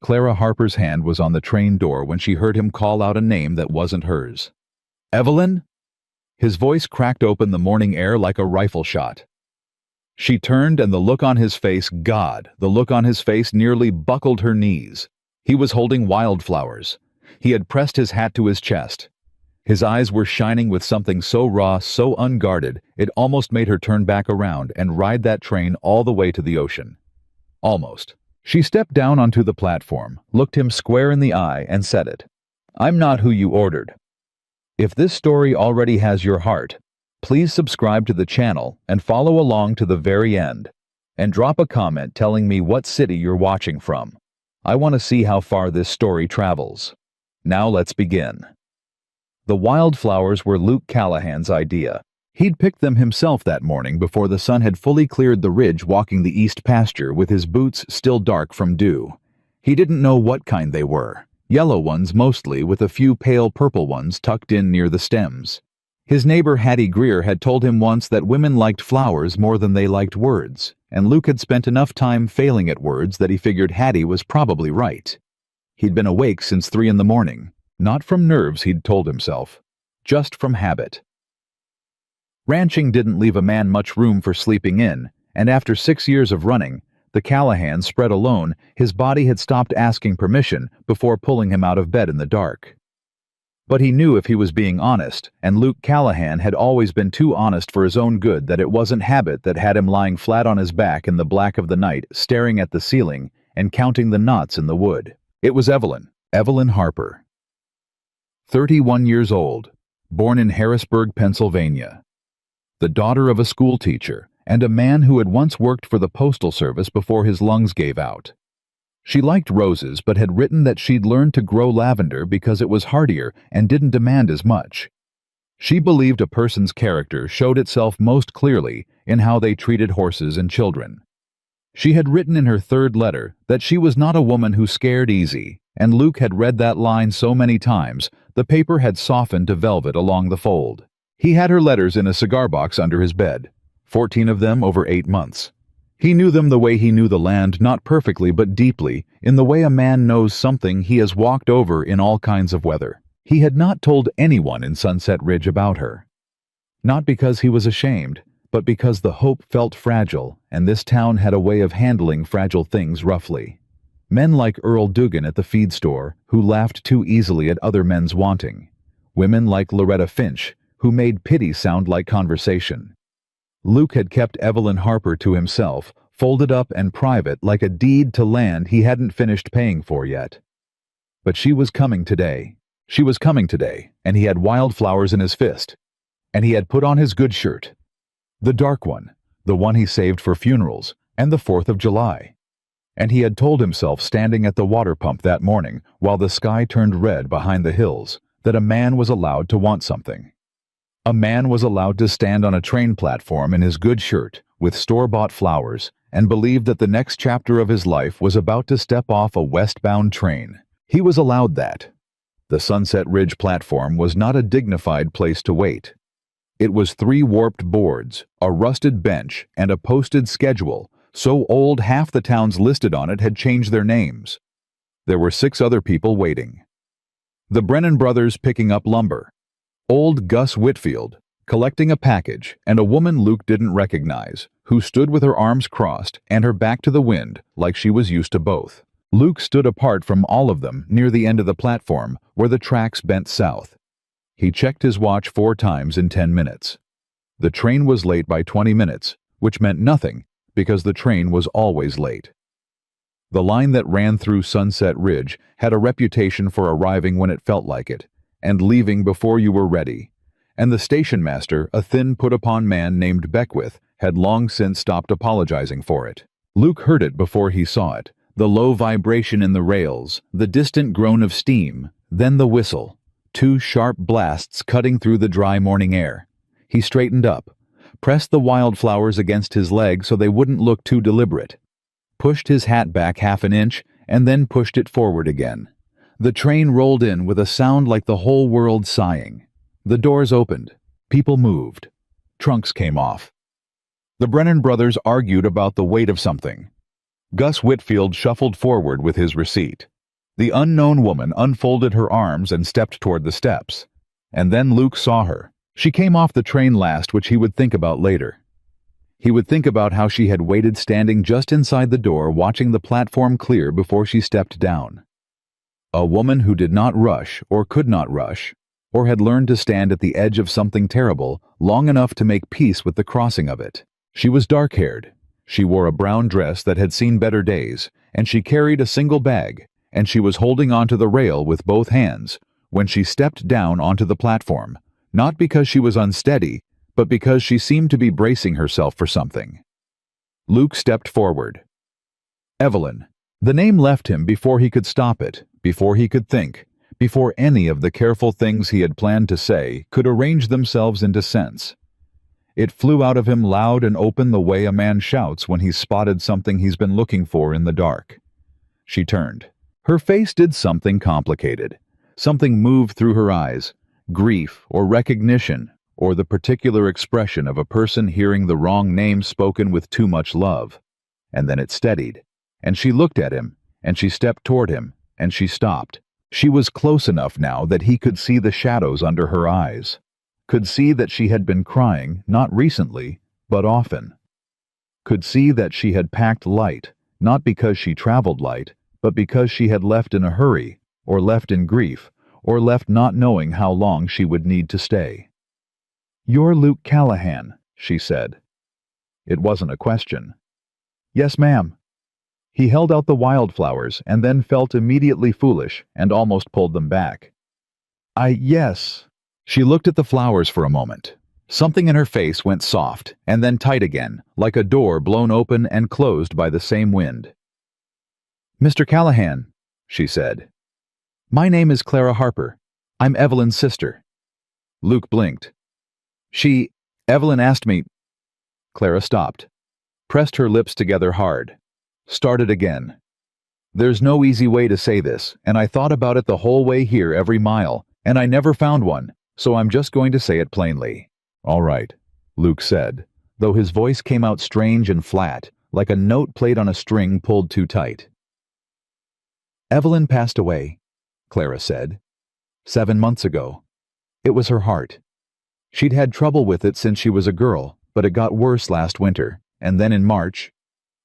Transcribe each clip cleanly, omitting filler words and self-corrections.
Clara Harper's hand was on the train door when she heard him call out a name that wasn't hers. "Evelyn?" His voice cracked open the morning air like a rifle shot. She turned, and the look on his face, the look on his face nearly buckled her knees. He was holding wildflowers. He had pressed his hat to his chest. His eyes were shining with something so raw, so unguarded, it almost made her turn back around and ride that train all the way to the ocean. Almost. She stepped down onto the platform, looked him square in the eye, and said it. "I'm not who you ordered. If this story already has your heart, please subscribe to the channel and follow along to the very end. And drop a comment telling me what city you're watching from. I want to see how far this story travels. Now let's begin." The wildflowers were Luke Callahan's idea. He'd picked them himself that morning before the sun had fully cleared the ridge, walking the east pasture with his boots still dark from dew. He didn't know what kind they were. Yellow ones mostly, with a few pale purple ones tucked in near the stems. His neighbor Hattie Greer had told him once that women liked flowers more than they liked words, and Luke had spent enough time failing at words that he figured Hattie was probably right. He'd been awake since 3 in the morning. Not from nerves, he'd told himself. Just from habit. Ranching didn't leave a man much room for sleeping in, and after 6 years of running, the Callahan spread alone, his body had stopped asking permission before pulling him out of bed in the dark. But he knew if he was being honest, and Luke Callahan had always been too honest for his own good, that it wasn't habit that had him lying flat on his back in the black of the night, staring at the ceiling and counting the knots in the wood. It was Evelyn Harper. 31 years old, born in Harrisburg, Pennsylvania. The daughter of a school teacher and a man who had once worked for the Postal Service before his lungs gave out. She liked roses, but had written that she'd learned to grow lavender because it was hardier and didn't demand as much. She believed a person's character showed itself most clearly in how they treated horses and children. She had written in her 3rd letter that she was not a woman who scared easy, and Luke had read that line so many times, the paper had softened to velvet along the fold. He had her letters in a cigar box under his bed, 14 of them over 8 months. He knew them the way he knew the land, not perfectly but deeply, in the way a man knows something he has walked over in all kinds of weather. He had not told anyone in Sunset Ridge about her. Not because he was ashamed, but because the hope felt fragile, and this town had a way of handling fragile things roughly. Men like Earl Dugan at the feed store, who laughed too easily at other men's wanting. Women like Loretta Finch, who made pity sound like conversation. Luke had kept Evelyn Harper to himself, folded up and private like a deed to land he hadn't finished paying for yet. But she was coming today. She was coming today, and he had wildflowers in his fist. And he had put on his good shirt. The dark one, the one he saved for funerals, and the 4th of July. And he had told himself standing at the water pump that morning, while the sky turned red behind the hills, that a man was allowed to want something. A man was allowed to stand on a train platform in his good shirt, with store-bought flowers, and believe that the next chapter of his life was about to step off a westbound train. He was allowed that. The Sunset Ridge platform was not a dignified place to wait. It was 3 warped boards, a rusted bench, and a posted schedule, so old half the towns listed on it had changed their names. There were 6 other people waiting. The Brennan brothers picking up lumber. Old Gus Whitfield, collecting a package, and a woman Luke didn't recognize, who stood with her arms crossed and her back to the wind like she was used to both. Luke stood apart from all of them near the end of the platform where the tracks bent south. He checked his watch 4 times in 10 minutes. The train was late by 20 minutes, which meant nothing because the train was always late. The line that ran through Sunset Ridge had a reputation for arriving when it felt like it, and leaving before you were ready, and the station master, a thin put-upon man named Beckwith, had long since stopped apologizing for it. Luke heard it before he saw it, the low vibration in the rails, the distant groan of steam, then the whistle, 2 sharp blasts cutting through the dry morning air. He straightened up, pressed the wildflowers against his leg so they wouldn't look too deliberate, pushed his hat back half an inch, and then pushed it forward again. The train rolled in with a sound like the whole world sighing. The doors opened. People moved. Trunks came off. The Brennan brothers argued about the weight of something. Gus Whitfield shuffled forward with his receipt. The unknown woman unfolded her arms and stepped toward the steps. And then Luke saw her. She came off the train last, which he would think about later. He would think about how she had waited standing just inside the door, watching the platform clear before she stepped down. A woman who did not rush, or could not rush, or had learned to stand at the edge of something terrible long enough to make peace with the crossing of it. She was dark-haired. She wore a brown dress that had seen better days, and she carried a single bag, and she was holding onto the rail with both hands when she stepped down onto the platform, not because she was unsteady, but because she seemed to be bracing herself for something. Luke stepped forward. Evelyn. The name left him before he could stop it, before he could think, before any of the careful things he had planned to say could arrange themselves into sense. It flew out of him loud and open the way a man shouts when he's spotted something he's been looking for in the dark. She turned. Her face did something complicated. Something moved through her eyes, grief or recognition, or the particular expression of a person hearing the wrong name spoken with too much love. And then it steadied, and she looked at him, and she stepped toward him, and she stopped. She was close enough now that he could see the shadows under her eyes, could see that she had been crying, not recently, but often. Could see that she had packed light, not because she traveled light, but because she had left in a hurry, or left in grief, or left not knowing how long she would need to stay. "You're Luke Callahan," she said. It wasn't a question. "Yes, ma'am." He held out the wildflowers and then felt immediately foolish and almost pulled them back. Yes." She looked at the flowers for a moment. Something in her face went soft and then tight again, like a door blown open and closed by the same wind. "Mr. Callahan," she said. "My name is Clara Harper. I'm Evelyn's sister." Luke blinked. Evelyn asked me." Clara stopped, pressed her lips together hard, started again. "There's no easy way to say this, and I thought about it the whole way here every mile, and I never found one, so I'm just going to say it plainly." "All right," Luke said, though his voice came out strange and flat, like a note played on a string pulled too tight. "Evelyn passed away," Clara said. 7 months ago. It was her heart. She'd had trouble with it since she was a girl, but it got worse last winter, and then in March,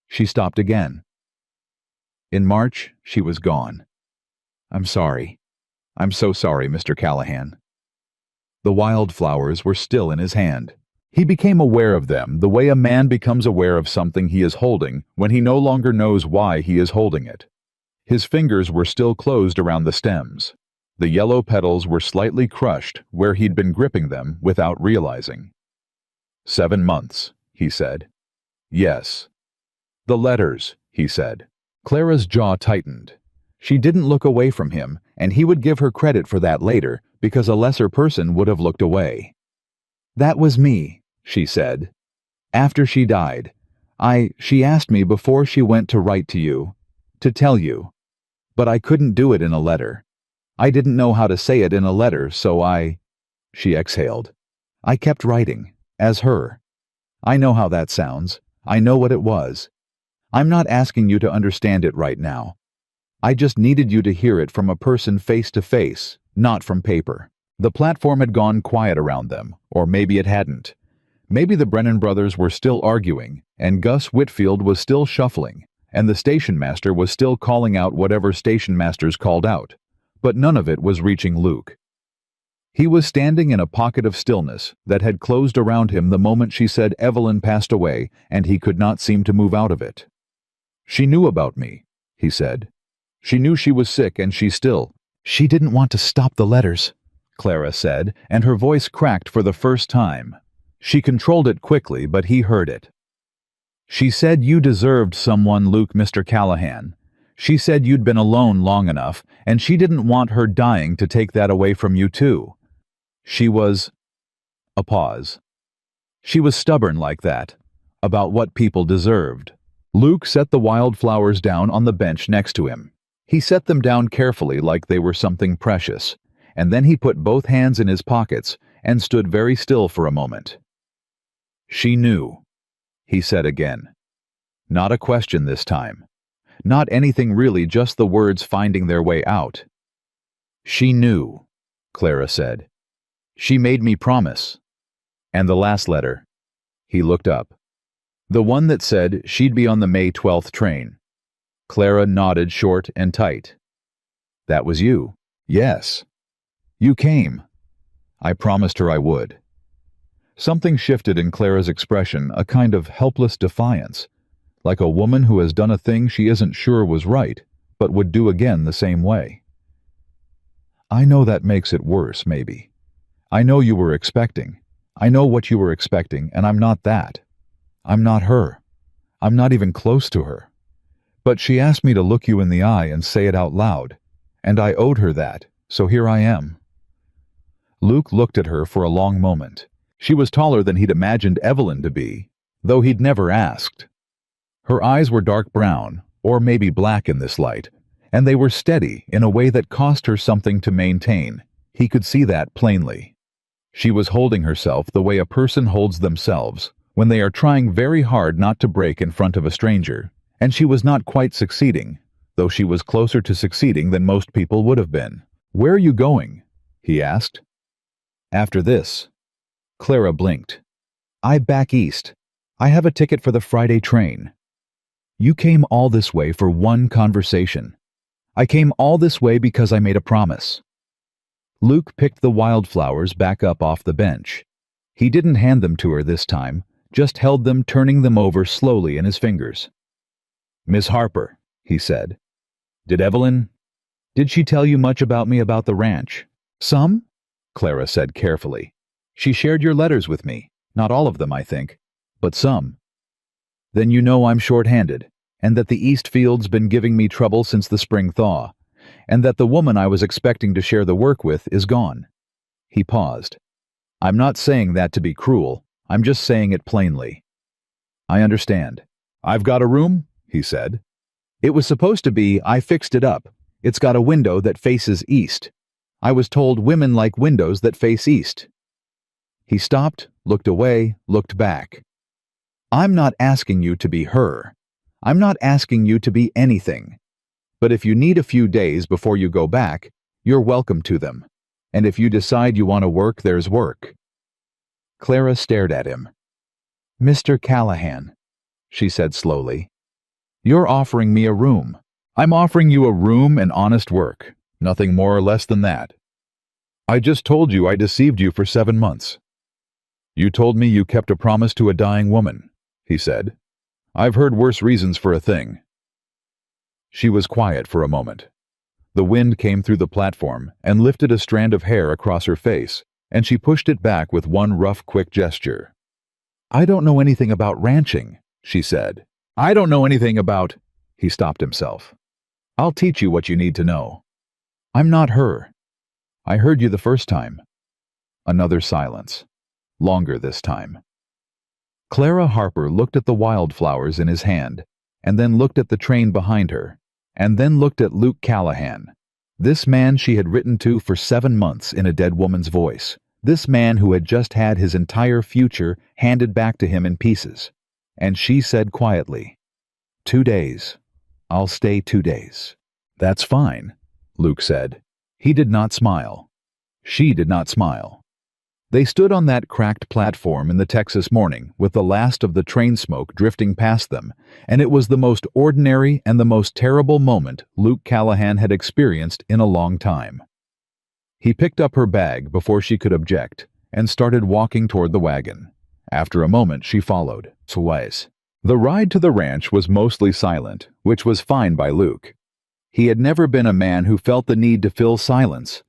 she stopped again. In March, she was gone. I'm sorry. I'm so sorry, Mr. Callahan." The wildflowers were still in his hand. He became aware of them the way a man becomes aware of something he is holding when he no longer knows why he is holding it. His fingers were still closed around the stems. The yellow petals were slightly crushed where he'd been gripping them without realizing. 7 months, he said. "Yes." "The letters," he said. Clara's jaw tightened. She didn't look away from him, and he would give her credit for that later, because a lesser person would have looked away. "That was me," she said. "After she died. She asked me before she went to write to you, to tell you. But I couldn't do it in a letter. I didn't know how to say it in a letter, so she exhaled. "I kept writing, as her. I know how that sounds. I know what it was. I'm not asking you to understand it right now. I just needed you to hear it from a person face to face, not from paper." The platform had gone quiet around them, or maybe it hadn't. Maybe the Brennan brothers were still arguing, and Gus Whitfield was still shuffling, and the station master was still calling out whatever station masters called out. But none of it was reaching Luke. He was standing in a pocket of stillness that had closed around him the moment she said Evelyn passed away, and he could not seem to move out of it. "She knew about me," he said. "She knew she was sick, and she didn't want to stop the letters," Clara said, and her voice cracked for the first time. She controlled it quickly, but he heard it. "She said you deserved someone, Luke, Mr. Callahan. She said you'd been alone long enough, and she didn't want her dying to take that away from you too. She was..." A pause. "She was stubborn like that, about what people deserved." Luke set the wildflowers down on the bench next to him. He set them down carefully like they were something precious, and then he put both hands in his pockets and stood very still for a moment. "She knew," he said again. Not a question this time. Not anything really, just the words finding their way out. "She knew," Clara said. "She made me promise." "And the last letter?" He looked up. "The one that said she'd be on the May 12th train." Clara nodded short and tight. "That was you." "Yes. You came. I promised her I would." Something shifted in Clara's expression, a kind of helpless defiance, like a woman who has done a thing she isn't sure was right, but would do again the same way. "I know that makes it worse, maybe. I know you were expecting. I know what you were expecting, and I'm not that. I'm not her. I'm not even close to her. But she asked me to look you in the eye and say it out loud, and I owed her that, so here I am." Luke looked at her for a long moment. She was taller than he'd imagined Evelyn to be, though he'd never asked. Her eyes were dark brown, or maybe black in this light, and they were steady in a way that cost her something to maintain. He could see that plainly. She was holding herself the way a person holds themselves when they are trying very hard not to break in front of a stranger, and she was not quite succeeding, though she was closer to succeeding than most people would have been. "Where are you going?" he asked. "After this." Clara blinked. "I back east. I have a ticket for the Friday train." "You came all this way for one conversation." "I came all this way because I made a promise." Luke picked the wildflowers back up off the bench. He didn't hand them to her this time, just held them, turning them over slowly in his fingers. "Miss Harper," he said. Did she tell you much about me, about the ranch?" "Some," Clara said carefully. "She shared your letters with me. Not all of them, I think, but some." "Then you know I'm short-handed, and that the East Field's been giving me trouble since the spring thaw, and that the woman I was expecting to share the work with is gone." He paused. "I'm not saying that to be cruel. I'm just saying it plainly." "I understand. I've got a room?" he said. "It was supposed to be, I fixed it up. It's got a window that faces east. I was told women like windows that face east." He stopped, looked away, looked back. "I'm not asking you to be her. I'm not asking you to be anything. But if you need a few days before you go back, you're welcome to them. And if you decide you want to work, there's work." Clara stared at him. "Mr. Callahan," she said slowly, "you're offering me a room." "I'm offering you a room and honest work. Nothing more or less than that. I just told you I deceived you for 7 months. You told me you kept a promise to a dying woman," he said. "I've heard worse reasons for a thing." She was quiet for a moment. The wind came through the platform and lifted a strand of hair across her face, and she pushed it back with one rough, quick gesture. "I don't know anything about ranching," she said. "I don't know anything about—" He stopped himself. "I'll teach you what you need to know. I'm not her. I heard you the first time." Another silence. Longer this time. Clara Harper looked at the wildflowers in his hand, and then looked at the train behind her, and then looked at Luke Callahan. This man she had written to for 7 months in a dead woman's voice. This man who had just had his entire future handed back to him in pieces. And she said quietly, 2 days. I'll stay 2 days." "That's fine," Luke said. He did not smile. She did not smile. They stood on that cracked platform in the Texas morning with the last of the train smoke drifting past them, and it was the most ordinary and the most terrible moment Luke Callahan had experienced in a long time. He picked up her bag before she could object and started walking toward the wagon. After a moment she followed. Twice. The ride to the ranch was mostly silent, which was fine by Luke. He had never been a man who felt the need to fill silence.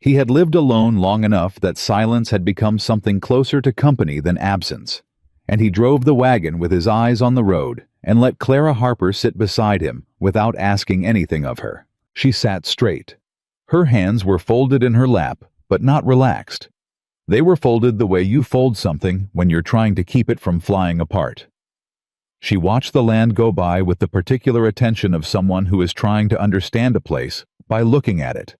He had lived alone long enough that silence had become something closer to company than absence, and he drove the wagon with his eyes on the road and let Clara Harper sit beside him without asking anything of her. She sat straight. Her hands were folded in her lap, but not relaxed. They were folded the way you fold something when you're trying to keep it from flying apart. She watched the land go by with the particular attention of someone who is trying to understand a place by looking at it,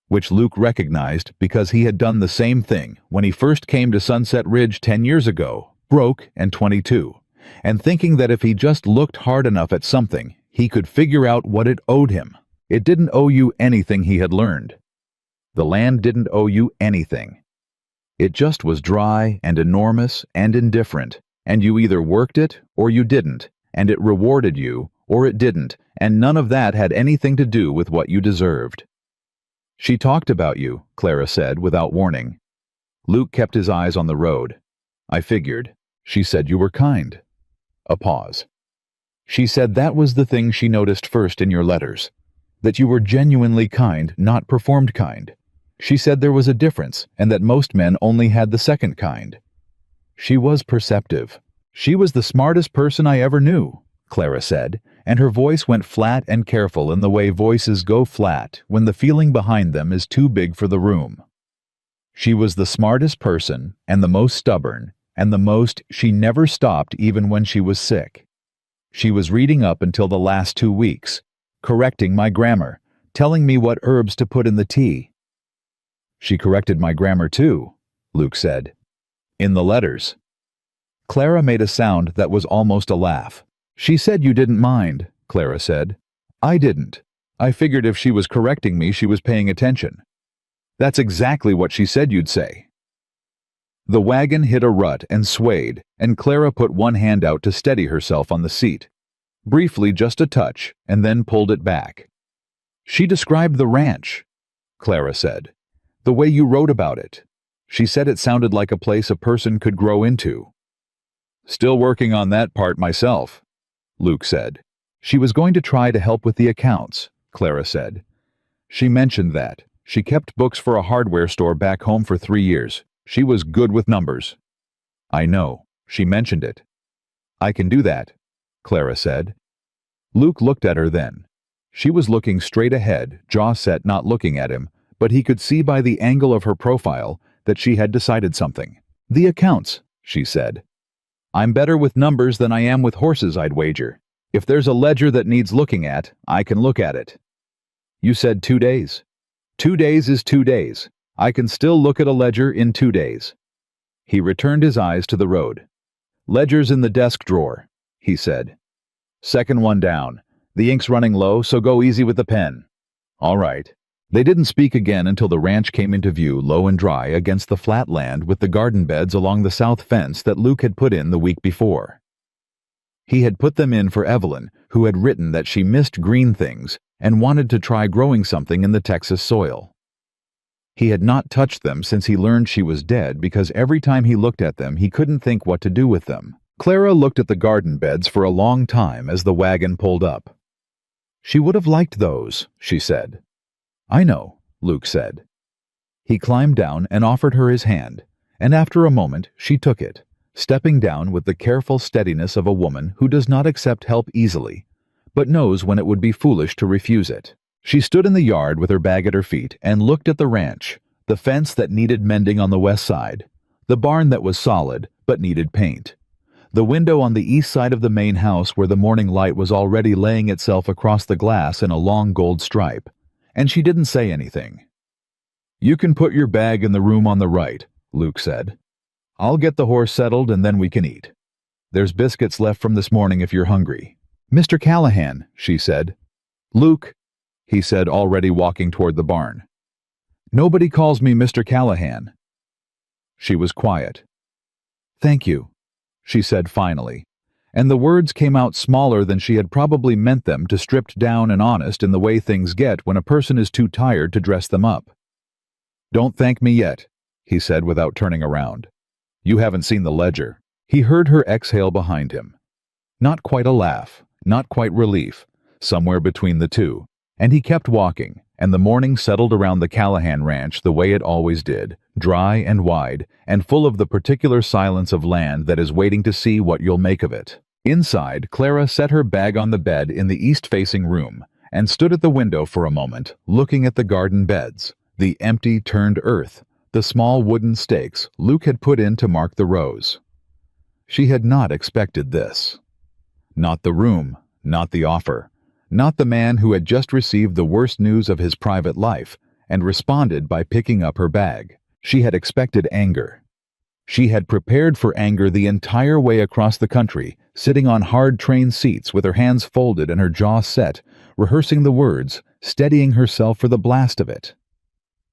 which Luke recognized because he had done the same thing when he first came to Sunset Ridge 10 years ago, broke and 22, and thinking that if he just looked hard enough at something, He could figure out what it owed him. It didn't owe you anything he had learned. The land didn't owe you anything. It just was dry and enormous and indifferent, and you either worked it or you didn't, and it rewarded you or it didn't, and none of that had anything to do with what you deserved. She talked about you, Clara said without warning. Luke kept his eyes on the road. I figured. She said you were kind. A pause. She said that was the thing she noticed first in your letters. That you were genuinely kind, not performed kind. She said there was a difference, and that most men only had the second kind. She was perceptive. She was the smartest person I ever knew, Clara said, and her voice went flat and careful in the way voices go flat when the feeling behind them is too big for the room. She was the smartest person, and the most stubborn, and the most she never stopped even when she was sick. She was reading up until the last 2 weeks, correcting my grammar, telling me what herbs to put in the tea. She corrected my grammar too, Luke said. In the letters. Clara made a sound that was almost a laugh. She said you didn't mind, Clara said. I didn't. I figured if she was correcting me, she was paying attention. That's exactly what she said you'd say. The wagon hit a rut and swayed, and Clara put one hand out to steady herself on the seat. Briefly, just a touch, and then pulled it back. She described the ranch, Clara said. The way you wrote about it. She said it sounded like a place a person could grow into. Still working on that part myself, Luke said. She was going to try to help with the accounts, Clara said. She mentioned that. She kept books for a hardware store back home for 3 years. She was good with numbers. I know. She mentioned it. I can do that, Clara said. Luke looked at her then. She was looking straight ahead, jaw set, not looking at him, but he could see by the angle of her profile that she had decided something. The accounts, she said. I'm better with numbers than I am with horses, I'd wager. If there's a ledger that needs looking at, I can look at it. You said 2 days. 2 days is 2 days. I can still look at a ledger in 2 days. He returned his eyes to the road. Ledger's in the desk drawer, he said. Second one down. The ink's running low, so go easy with the pen. All right. They didn't speak again until the ranch came into view low and dry against the flat land with the garden beds along the south fence that Luke had put in the week before. He had put them in for Evelyn, who had written that she missed green things and wanted to try growing something in the Texas soil. He had not touched them since he learned she was dead because every time he looked at them he couldn't think what to do with them. Clara looked at the garden beds for a long time as the wagon pulled up. She would have liked those, she said. I know, Luke said. He climbed down and offered her his hand, and after a moment she took it, stepping down with the careful steadiness of a woman who does not accept help easily, but knows when it would be foolish to refuse it. She stood in the yard with her bag at her feet and looked at the ranch, the fence that needed mending on the west side, the barn that was solid but needed paint, the window on the east side of the main house where the morning light was already laying itself across the glass in a long gold stripe, and she didn't say anything. You can put your bag in the room on the right, Luke said. I'll get the horse settled and then we can eat. There's biscuits left from this morning if you're hungry. Mr. Callahan, she said. Luke, he said, already walking toward the barn. Nobody calls me Mr. Callahan. She was quiet. Thank you, she said finally, and the words came out smaller than she had probably meant them to, stripped down and honest in the way things get when a person is too tired to dress them up. Don't thank me yet, he said without turning around. You haven't seen the ledger. He heard her exhale behind him. Not quite a laugh, not quite relief, somewhere between the two, and he kept walking, and the morning settled around the Callahan ranch the way it always did, dry and wide, and full of the particular silence of land that is waiting to see what you'll make of it. Inside, Clara set her bag on the bed in the east-facing room, and stood at the window for a moment, looking at the garden beds, the empty, turned earth, the small wooden stakes Luke had put in to mark the rows. She had not expected this. Not the room, not the offer, not the man who had just received the worst news of his private life and responded by picking up her bag. She had expected anger. She had prepared for anger the entire way across the country sitting on hard train seats with her hands folded and her jaw set, rehearsing the words, steadying herself for the blast of it.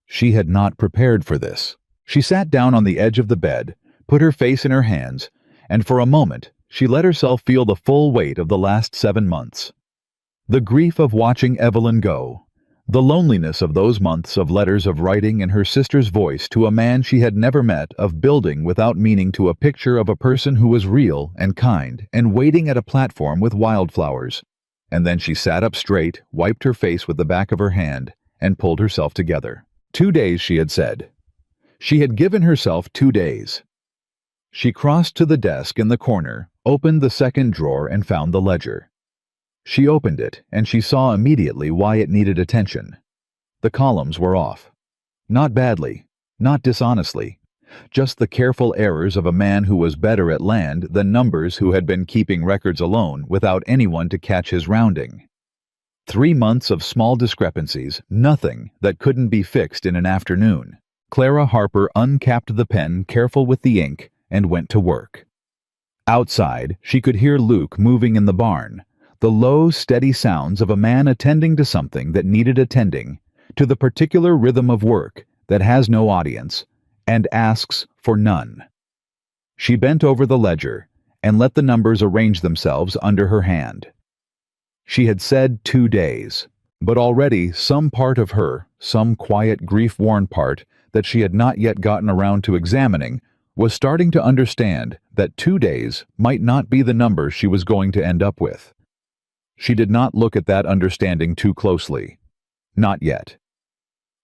She had not prepared for this. She sat down on the edge of the bed, put her face in her hands, and for a moment she let herself feel the full weight of the last 7 months. The grief of watching Evelyn go, the loneliness of those months of letters of writing in her sister's voice to a man she had never met, of building without meaning to a picture of a person who was real and kind and waiting at a platform with wildflowers. And then she sat up straight, wiped her face with the back of her hand, and pulled herself together. 2 days, she had said. She had given herself 2 days. She crossed to the desk in the corner, opened the second drawer, and found the ledger. She opened it, and she saw immediately why it needed attention. The columns were off. Not badly, not dishonestly, just the careful errors of a man who was better at land than numbers, who had been keeping records alone without anyone to catch his rounding. 3 months of small discrepancies, nothing that couldn't be fixed in an afternoon. Clara Harper uncapped the pen, careful with the ink, and went to work. Outside, she could hear Luke moving in the barn, the low, steady sounds of a man attending to something that needed attending, to the particular rhythm of work that has no audience and asks for none. She bent over the ledger and let the numbers arrange themselves under her hand. She had said 2 days, but already some part of her, some quiet, grief-worn part that she had not yet gotten around to examining, was starting to understand that 2 days might not be the number she was going to end up with. She did not look at that understanding too closely. Not yet.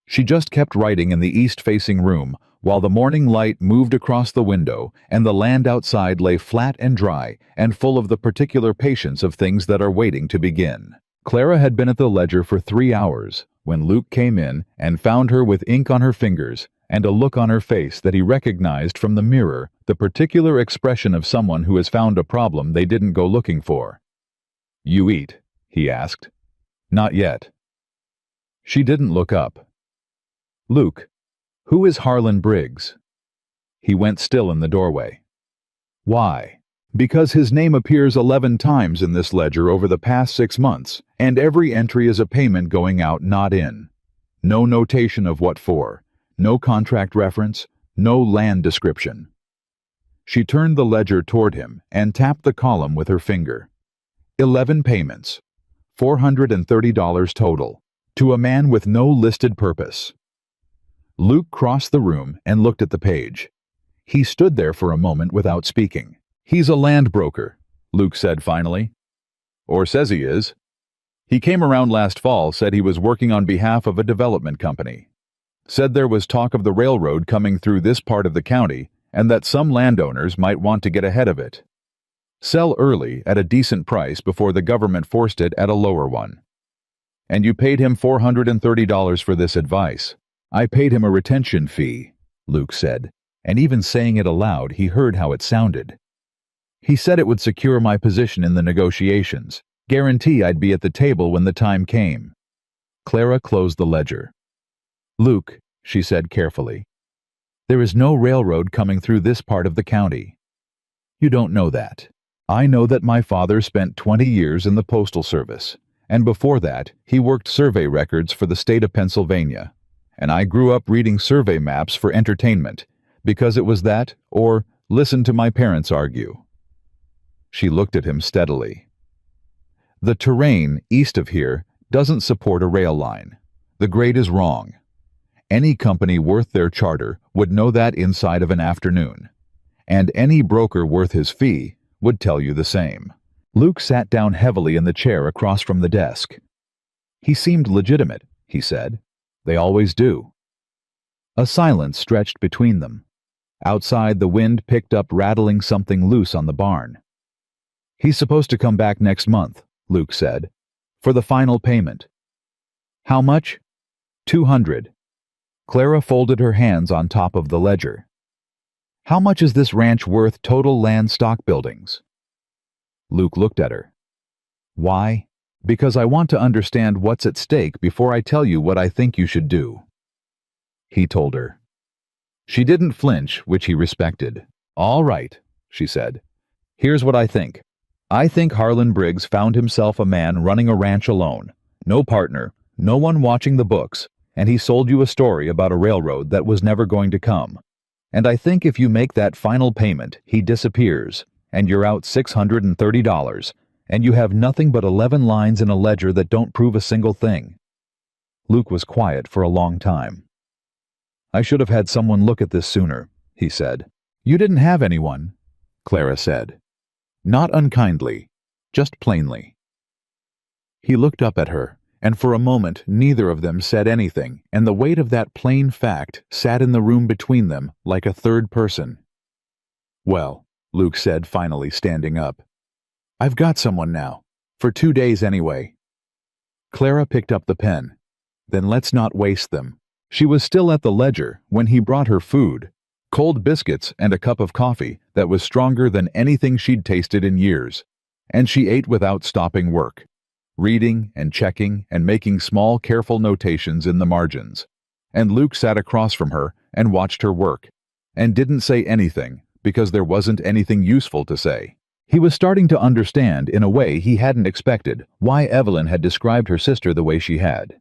She just kept writing in the east-facing room while the morning light moved across the window and the land outside lay flat and dry and full of the particular patience of things that are waiting to begin. Clara had been at the ledger for 3 hours when Luke came in and found her with ink on her fingers and a look on her face that he recognized from the mirror, the particular expression of someone who has found a problem they didn't go looking for. "You eat?" he asked. "Not yet." She didn't look up. "Luke, who is Harlan Briggs?" He went still in the doorway. "Why?" "Because his name appears 11 times in this ledger over the past 6 months, and every entry is a payment going out, not in. No notation of what for, no contract reference, no land description." She turned the ledger toward him and tapped the column with her finger. 11 payments, $430 total, to a man with no listed purpose. Luke crossed the room and looked at the page. He stood there for a moment without speaking. "He's a land broker," Luke said finally. "Or says he is. He came around last fall, said he was working on behalf of a development company. Said there was talk of the railroad coming through this part of the county and that some landowners might want to get ahead of it. Sell early at a decent price before the government forced it at a lower one. And you paid him $430 for this advice." "I paid him a retention fee," Luke said, and even saying it aloud he heard how it sounded. "He said it would secure my position in the negotiations, guarantee I'd be at the table when the time came." Clara closed the ledger. "Luke," she said carefully, "there is no railroad coming through this part of the county. You don't know that. I know that my father spent 20 years in the Postal Service, and before that he worked survey records for the state of Pennsylvania. And I grew up reading survey maps for entertainment, because it was that, or listen to my parents argue." She looked at him steadily. "The terrain east of here doesn't support a rail line. The grade is wrong. Any company worth their charter would know that inside of an afternoon. And any broker worth his fee would tell you the same." Luke sat down heavily in the chair across from the desk. "He seemed legitimate," he said. "They always do." A silence stretched between them. Outside, the wind picked up rattling something loose on the barn. "He's supposed to come back next month," Luke said, "for the final payment." "How much?" $200. Clara folded her hands on top of the ledger. "How much is this ranch worth, total land stock buildings?" Luke looked at her. "Why? Because I want to understand what's at stake before I tell you what I think you should do." He told her. She didn't flinch, which he respected. "All right," she said. "Here's what I think. I think Harlan Briggs found himself a man running a ranch alone. No partner, no one watching the books, and he sold you a story about a railroad that was never going to come. And I think if you make that final payment, he disappears, and you're out $630, and you have nothing but 11 lines in a ledger that don't prove a single thing. Luke was quiet for a long time. I should have had someone look at this sooner, he said. You didn't have anyone, Clara said. Not unkindly, just plainly. He looked up at her, and for a moment neither of them said anything, and the weight of that plain fact sat in the room between them like a third person. Well, Luke said, finally standing up. I've got someone now, for 2 days anyway. Clara picked up the pen. Then let's not waste them. She was still at the ledger when he brought her food, cold biscuits and a cup of coffee that was stronger than anything she'd tasted in years, and she ate without stopping work, reading and checking and making small, careful notations in the margins. And Luke sat across from her and watched her work, and didn't say anything because there wasn't anything useful to say. He was starting to understand, in a way he hadn't expected, why Evelyn had described her sister the way she had.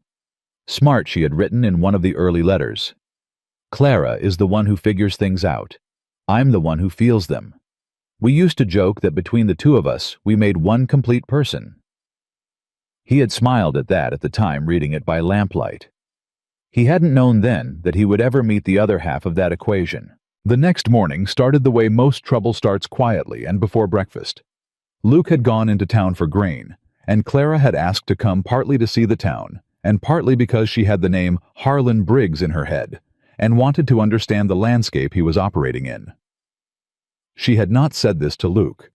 Smart, she had written in one of the early letters. Clara is the one who figures things out. I'm the one who feels them. We used to joke that between the two of us, we made one complete person. He had smiled at that at the time, reading it by lamplight. He hadn't known then that he would ever meet the other half of that equation. The next morning started the way most trouble starts, quietly and before breakfast. Luke had gone into town for grain, and Clara had asked to come partly to see the town, and partly because she had the name Harlan Briggs in her head, and wanted to understand the landscape he was operating in. She had not said this to Luke.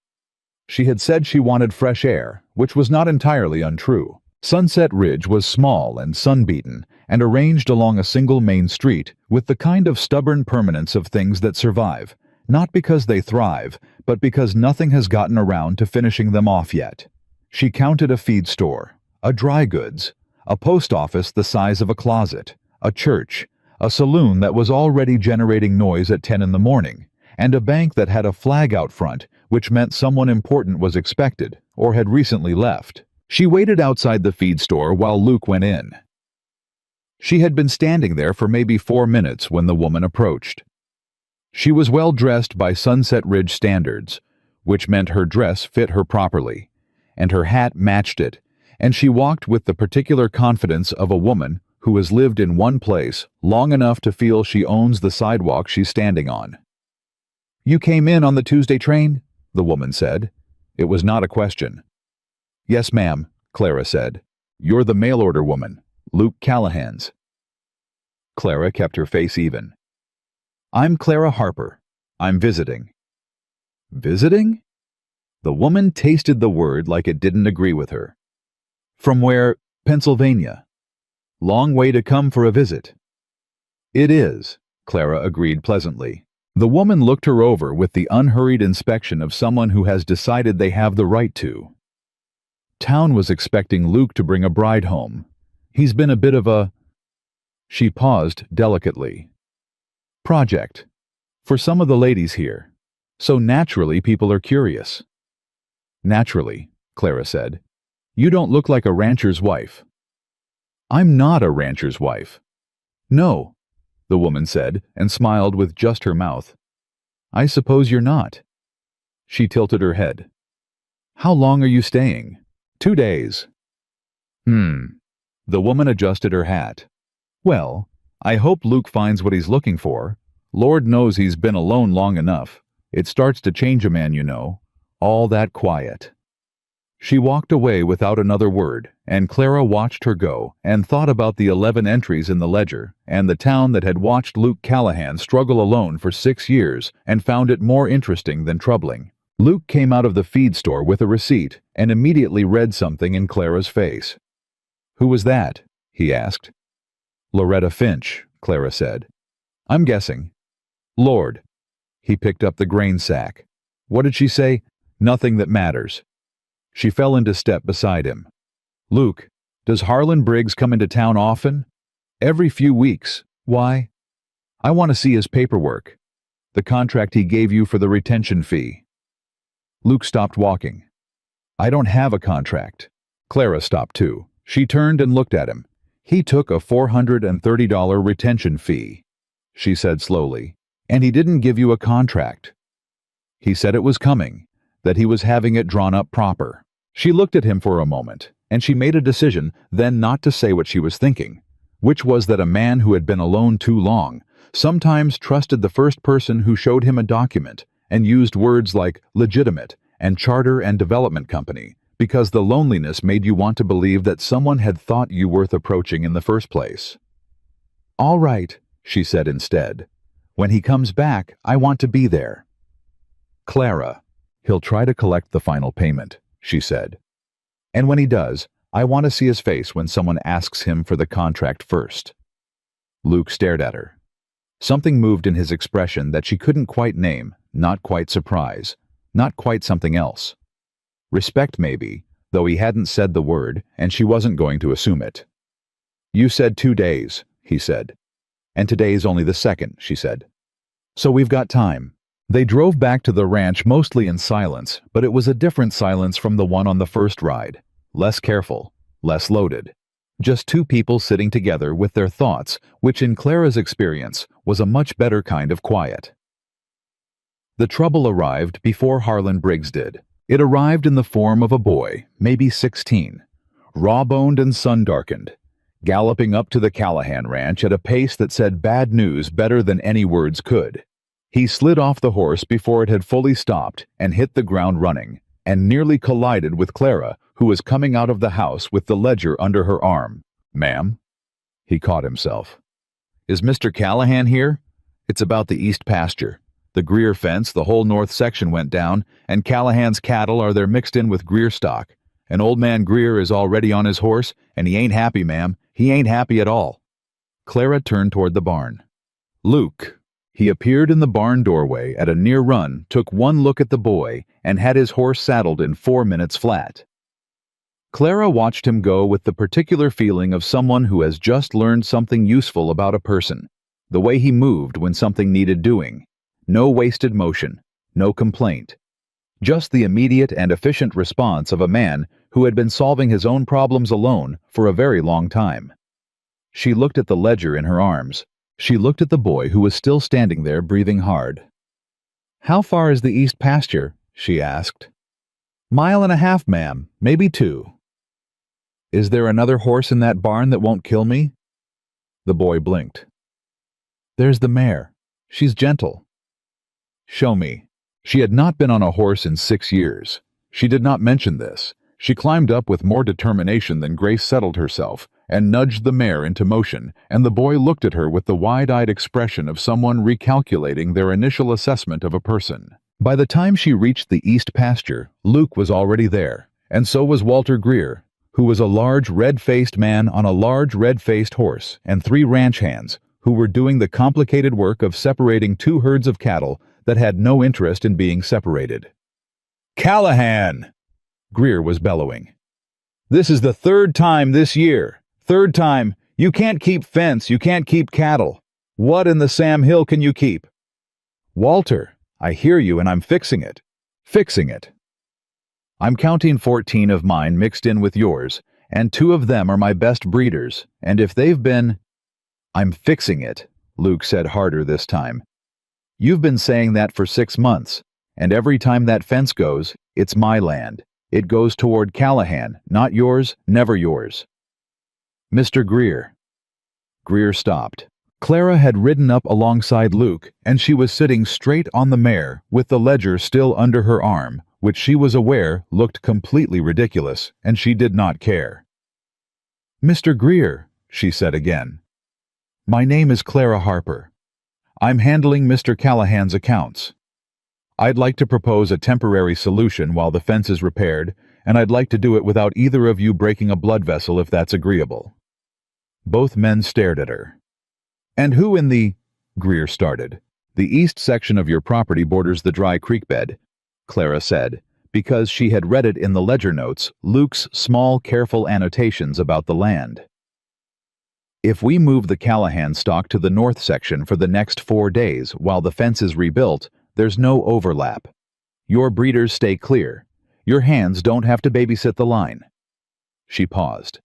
She had said she wanted fresh air, which was not entirely untrue. Sunset Ridge was small and sun-beaten, and arranged along a single main street with the kind of stubborn permanence of things that survive, not because they thrive, but because nothing has gotten around to finishing them off yet. She counted a feed store, a dry goods, a post office the size of a closet, a church, a saloon that was already generating noise at 10 in the morning, and a bank that had a flag out front, which meant someone important was expected or had recently left. She waited outside the feed store while Luke went in. She had been standing there for maybe 4 minutes when the woman approached. She was well dressed by Sunset Ridge standards, which meant her dress fit her properly, and her hat matched it, and she walked with the particular confidence of a woman who has lived in one place long enough to feel she owns the sidewalk she's standing on. You came in on the Tuesday train? The woman said. It was not a question. Yes, ma'am, Clara said. You're the mail-order woman, Luke Callahan's. Clara kept her face even. I'm Clara Harper. I'm visiting. Visiting? The woman tasted the word like it didn't agree with her. From where? Pennsylvania. Long way to come for a visit. It is, Clara agreed pleasantly. The woman looked her over with the unhurried inspection of someone who has decided they have the right to. Town was expecting Luke to bring a bride home. He's been a bit of a... She paused delicately. Project. For some of the ladies here. So naturally people are curious. Naturally, Clara said. You don't look like a rancher's wife. I'm not a rancher's wife. No, the woman said, and smiled with just her mouth. I suppose you're not. She tilted her head. How long are you staying? 2 days. The woman adjusted her hat. Well, I hope Luke finds what he's looking for. Lord knows he's been alone long enough. It starts to change a man, you know. All that quiet. She walked away without another word, and Clara watched her go and thought about the 11 entries in the ledger and the town that had watched Luke Callahan struggle alone for 6 years and found it more interesting than troubling. Luke came out of the feed store with a receipt and immediately read something in Clara's face. Who was that? He asked. Loretta Finch, Clara said. I'm guessing. Lord. He picked up the grain sack. What did she say? Nothing that matters. She fell into step beside him. Luke, does Harlan Briggs come into town often? Every few weeks. Why? I want to see his paperwork. The contract he gave you for the retention fee. Luke stopped walking. I don't have a contract. Clara stopped too. She turned and looked at him. He took a $430 retention fee, she said slowly, and he didn't give you a contract. He said it was coming, that he was having it drawn up proper. She looked at him for a moment, and she made a decision then not to say what she was thinking, which was that a man who had been alone too long sometimes trusted the first person who showed him a document and used words like legitimate and charter and development company because the loneliness made you want to believe that someone had thought you worth approaching in the first place. All right, she said instead. When he comes back, I want to be there. Clara, he'll try to collect the final payment, she said. And when he does, I want to see his face when someone asks him for the contract first. Luke stared at her. Something moved in his expression that she couldn't quite name, not quite surprise, not quite something else. Respect maybe, though he hadn't said the word, and she wasn't going to assume it. You said 2 days, he said. And today's only the 2nd, she said. So we've got time. They drove back to the ranch mostly in silence, but it was a different silence from the one on the first ride. Less careful, less loaded. Just two people sitting together with their thoughts, which in Clara's experience was a much better kind of quiet. The trouble arrived before Harlan Briggs did. It arrived in the form of a boy, maybe 16, raw-boned and sun-darkened, galloping up to the Callahan ranch at a pace that said bad news better than any words could. He slid off the horse before it had fully stopped and hit the ground running, and nearly collided with Clara, who was coming out of the house with the ledger under her arm. Ma'am? He caught himself. Is Mr. Callahan here? It's about the east pasture. The Greer fence, the whole north section went down, and Callahan's cattle are there mixed in with Greer stock. And old man Greer is already on his horse, and he ain't happy, ma'am. He ain't happy at all. Clara turned toward the barn. Luke. He appeared in the barn doorway at a near run, took one look at the boy, and had his horse saddled in 4 minutes flat. Clara watched him go with the particular feeling of someone who has just learned something useful about a person, the way he moved when something needed doing. No wasted motion, no complaint. Just the immediate and efficient response of a man who had been solving his own problems alone for a very long time. She looked at the ledger in her arms. She looked at the boy who was still standing there breathing hard. How far is the east pasture? She asked. 1.5 miles, ma'am, maybe 2. Is there another horse in that barn that won't kill me? The boy blinked. There's the mare. She's gentle. Show me. She had not been on a horse in 6 years. She did not mention this. She climbed up with more determination than Grace settled herself and nudged the mare into motion, and the boy looked at her with the wide-eyed expression of someone recalculating their initial assessment of a person. By the time she reached the east pasture, Luke was already there, and so was Walter Greer, who was a large red-faced man on a large red-faced horse, and 3 ranch hands, who were doing the complicated work of separating 2 herds of cattle that had no interest in being separated. Callahan! Greer was bellowing. This is the 3rd time this year. 3rd time. You can't keep fence, you can't keep cattle. What in the Sam Hill can you keep? Walter, I hear you and I'm fixing it. Fixing it. I'm counting 14 of mine mixed in with yours, and 2 of them are my best breeders, and if they've been... I'm fixing it, Luke said harder this time. You've been saying that for 6 months, and every time that fence goes, it's my land. It goes toward Callahan, not yours, never yours. Mr. Greer. Greer stopped. Clara had ridden up alongside Luke, and she was sitting straight on the mare with the ledger still under her arm, which she was aware looked completely ridiculous, and she did not care. Mr. Greer, she said again. My name is Clara Harper. I'm handling Mr. Callahan's accounts. I'd like to propose a temporary solution while the fence is repaired, and I'd like to do it without either of you breaking a blood vessel if that's agreeable. Both men stared at her. And who in the... Greer started. The east section of your property borders the dry creek bed, Clara said, because she had read it in the ledger notes, Luke's small, careful annotations about the land. If we move the Callahan stock to the north section for the next 4 days while the fence is rebuilt, there's no overlap. Your breeders stay clear. Your hands don't have to babysit the line." She paused.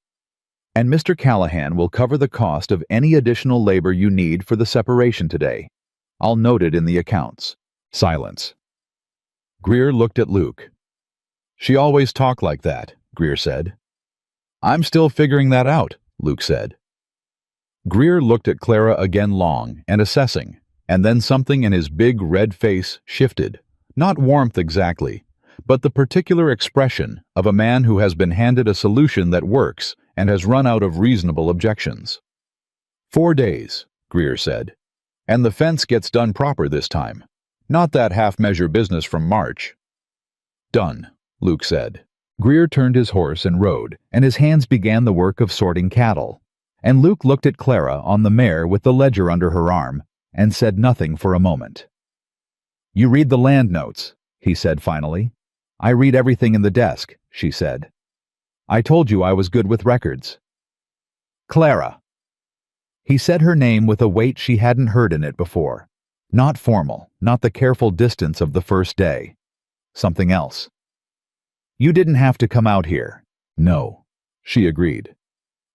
"And Mr. Callahan will cover the cost of any additional labor you need for the separation today. I'll note it in the accounts." Silence. Greer looked at Luke. "She always talked like that," Greer said. "I'm still figuring that out," Luke said. Greer looked at Clara again, long and assessing, and then something in his big red face shifted. Not warmth exactly, but the particular expression of a man who has been handed a solution that works and has run out of reasonable objections. "4 days," Greer said. "And the fence gets done proper this time. Not that half-measure business from March." "Done," Luke said. Greer turned his horse and rode, and his hands began the work of sorting cattle. And Luke looked at Clara on the mare with the ledger under her arm, and said nothing for a moment. "You read the land notes," he said finally. "I read everything in the desk," she said. "I told you I was good with records." "Clara." He said her name with a weight she hadn't heard in it before. Not formal, not the careful distance of the first day. Something else. "You didn't have to come out here." "No," she agreed.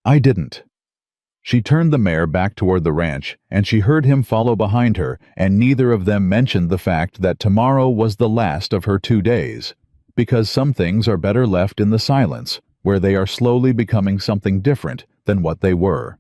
"I didn't." She turned the mare back toward the ranch, and she heard him follow behind her, and neither of them mentioned the fact that tomorrow was the last of her 2 days, because some things are better left in the silence, where they are slowly becoming something different than what they were.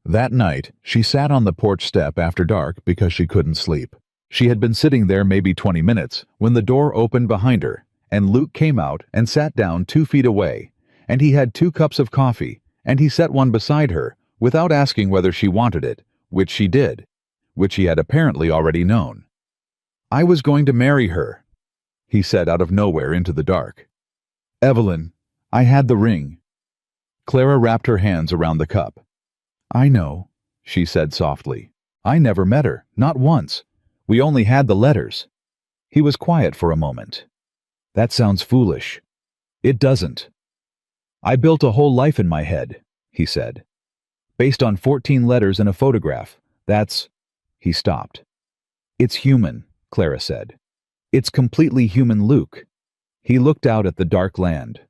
That night, she sat on the porch step after dark because she couldn't sleep. She had been sitting there maybe 20 minutes when the door opened behind her, and Luke came out and sat down 2 feet away, and he had 2 cups of coffee, and he set one beside her, without asking whether she wanted it, which she did, which he had apparently already known. "I was going to marry her," he said out of nowhere into the dark. "Evelyn, I had the ring." Clara wrapped her hands around the cup. "I know," she said softly. "I never met her, not once. We only had the letters." He was quiet for a moment. "That sounds foolish." "It doesn't. I built a whole life in my head," he said. "Based on 14 letters and a photograph. That's—" He stopped. "It's human," Clara said. "It's completely human, Luke." He looked out at the dark land.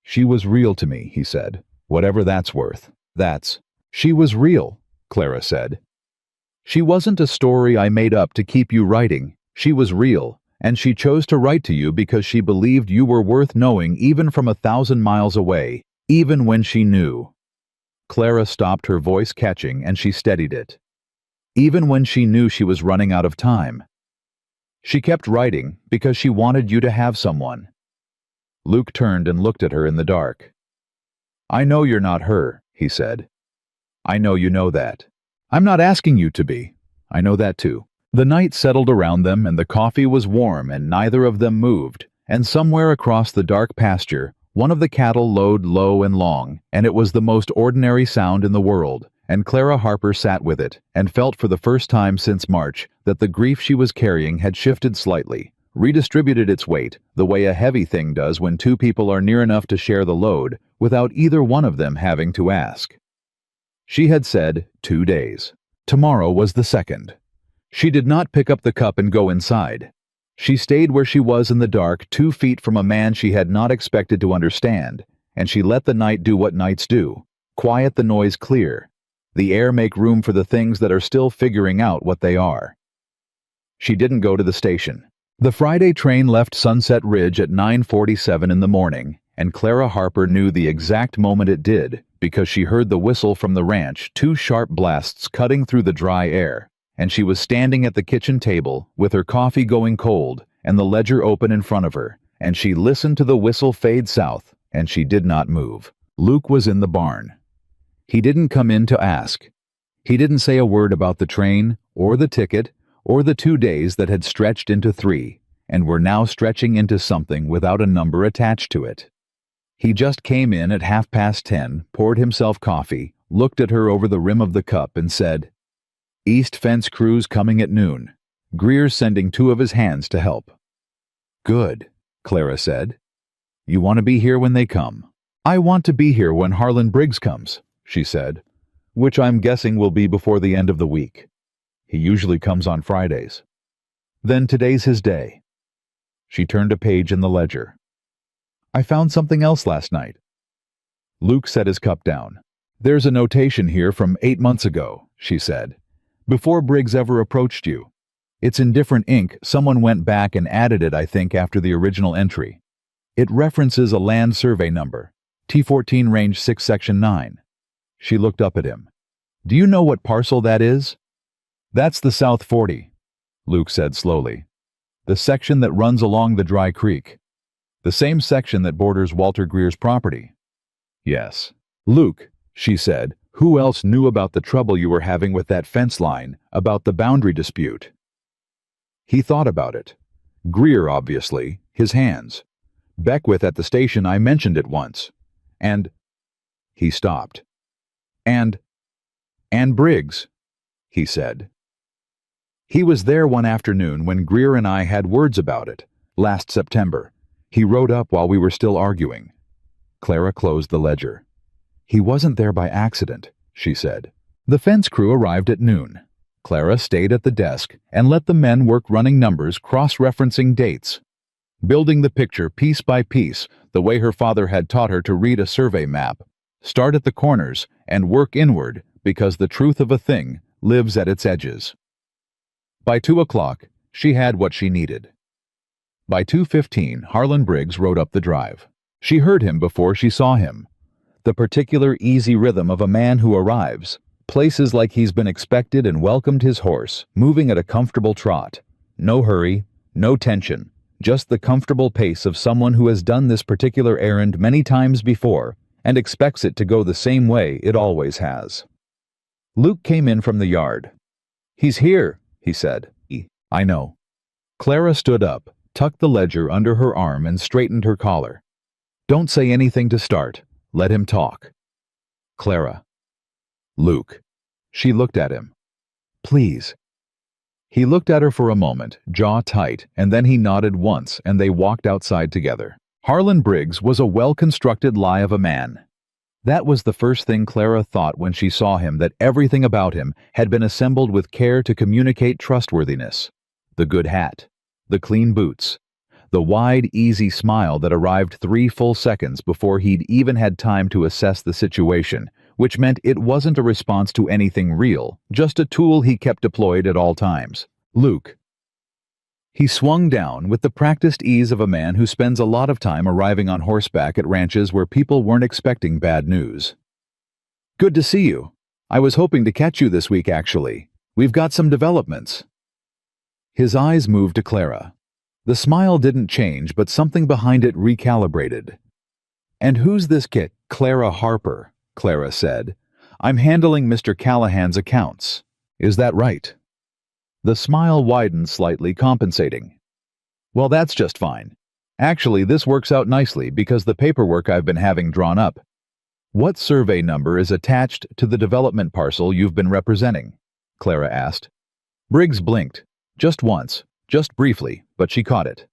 "She was real to me," he said, "whatever that's worth. She was real," Clara said. "She wasn't a story I made up to keep you writing. She was real, and she chose to write to you because she believed you were worth knowing even from 1,000 miles away, even when she knew." Clara stopped, her voice catching, and she steadied it. "Even when she knew she was running out of time. She kept writing because she wanted you to have someone." Luke turned and looked at her in the dark. "I know you're not her," he said. "I know you know that. I'm not asking you to be. I know that too." The night settled around them, and the coffee was warm, and neither of them moved, and somewhere across the dark pasture, one of the cattle lowed low and long, and it was the most ordinary sound in the world, and Clara Harper sat with it, and felt for the first time since March that the grief she was carrying had shifted slightly, redistributed its weight, the way a heavy thing does when 2 people are near enough to share the load, without either one of them having to ask. She had said 2 days. Tomorrow was the 2nd. She did not pick up the cup and go inside. She stayed where she was in the dark, 2 feet from a man she had not expected to understand, and she let the night do what nights do, quiet the noise clear, the air make room for the things that are still figuring out what they are. She didn't go to the station. The Friday train left Sunset Ridge at 9:47 in the morning, and Clara Harper knew the exact moment it did because she heard the whistle from the ranch, 2 sharp blasts cutting through the dry air, and she was standing at the kitchen table with her coffee going cold and the ledger open in front of her, and she listened to the whistle fade south, and she did not move. Luke was in the barn. He didn't come in to ask. He didn't say a word about the train, or the ticket, or the 2 days that had stretched into 3, and were now stretching into something without a number attached to it. He just came in at 10:30, poured himself coffee, looked at her over the rim of the cup, and said, "East Fence crew's coming at noon. Greer's sending 2 of his hands to help." "Good," Clara said. "You want to be here when they come." "I want to be here when Harlan Briggs comes," she said, "which I'm guessing will be before the end of the week. He usually comes on Fridays. Then today's his day." She turned a page in the ledger. I found something else last night. Luke set his cup down. There's a notation here from 8 months ago, she said. Before Briggs ever approached you. It's in different ink. Someone went back and added it, I think, after the original entry. It references a land survey number, T14 Range 6 Section 9. She looked up at him. Do you know what parcel that is? That's the South 40, Luke said slowly. The section that runs along the dry creek. The same section that borders Walter Greer's property. Yes. Luke, she said, who else knew about the trouble you were having with that fence line, about the boundary dispute? He thought about it. Greer, obviously, his hands. Beckwith at the station, I mentioned it once. And... He stopped. And Briggs, he said. He was there one afternoon when Greer and I had words about it, last September. He rode up while we were still arguing. Clara closed the ledger. He wasn't there by accident, she said. The fence crew arrived at noon. Clara stayed at the desk and let the men work running numbers, cross-referencing dates. Building the picture piece by piece, the way her father had taught her to read a survey map. Start at the corners and work inward, because the truth of a thing lives at its edges. By 2 o'clock, she had what she needed. By 2:15, Harlan Briggs rode up the drive. She heard him before she saw him. The particular easy rhythm of a man who arrives, places like he's been expected, and welcomed his horse, moving at a comfortable trot. No hurry, no tension, just the comfortable pace of someone who has done this particular errand many times before and expects it to go the same way it always has. Luke came in from the yard. He's here, he said. I know. Clara stood up, tucked the ledger under her arm, and straightened her collar. Don't say anything to start. Let him talk. Clara. Luke. She looked at him. Please. He looked at her for a moment, jaw tight, and then he nodded once, and they walked outside together. Harlan Briggs was a well-constructed lie of a man. That was the first thing Clara thought when she saw him, that everything about him had been assembled with care to communicate trustworthiness. The good hat, the clean boots, the wide, easy smile that arrived 3 full seconds before he'd even had time to assess the situation, which meant it wasn't a response to anything real, just a tool he kept deployed at all times. Luke. He swung down with the practiced ease of a man who spends a lot of time arriving on horseback at ranches where people weren't expecting bad news. Good to see you. I was hoping to catch you this week, actually. We've got some developments. His eyes moved to Clara. The smile didn't change, but something behind it recalibrated. And who's this kid? Clara Harper, Clara said. I'm handling Mr. Callahan's accounts. Is that right? The smile widened slightly, compensating. Well, that's just fine. Actually, this works out nicely because the paperwork I've been having drawn up. What survey number is attached to the development parcel you've been representing? Clara asked. Briggs blinked. Just once, just briefly, but she caught it.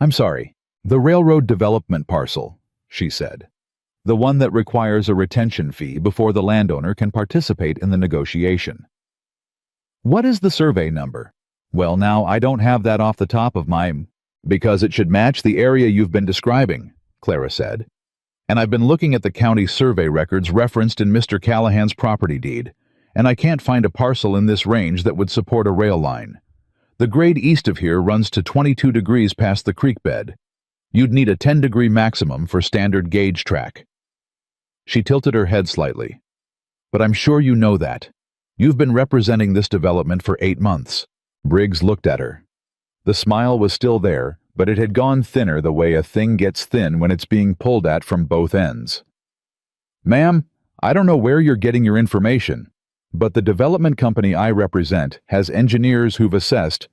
I'm sorry. The railroad development parcel, she said. The one that requires a retention fee before the landowner can participate in the negotiation. What is the survey number? Well, now, I don't have that off the top of my... Because it should match the area you've been describing, Clara said. And I've been looking at the county survey records referenced in Mr. Callahan's property deed, and I can't find a parcel in this range that would support a rail line. The grade east of here runs to 22 degrees past the creek bed. You'd need a 10-degree maximum for standard gauge track. She tilted her head slightly. But I'm sure you know that. You've been representing this development for 8 months. Briggs looked at her. The smile was still there, but it had gone thinner the way a thing gets thin when it's being pulled at from both ends. Ma'am, I don't know where you're getting your information, but the development company I represent has engineers who've assessed...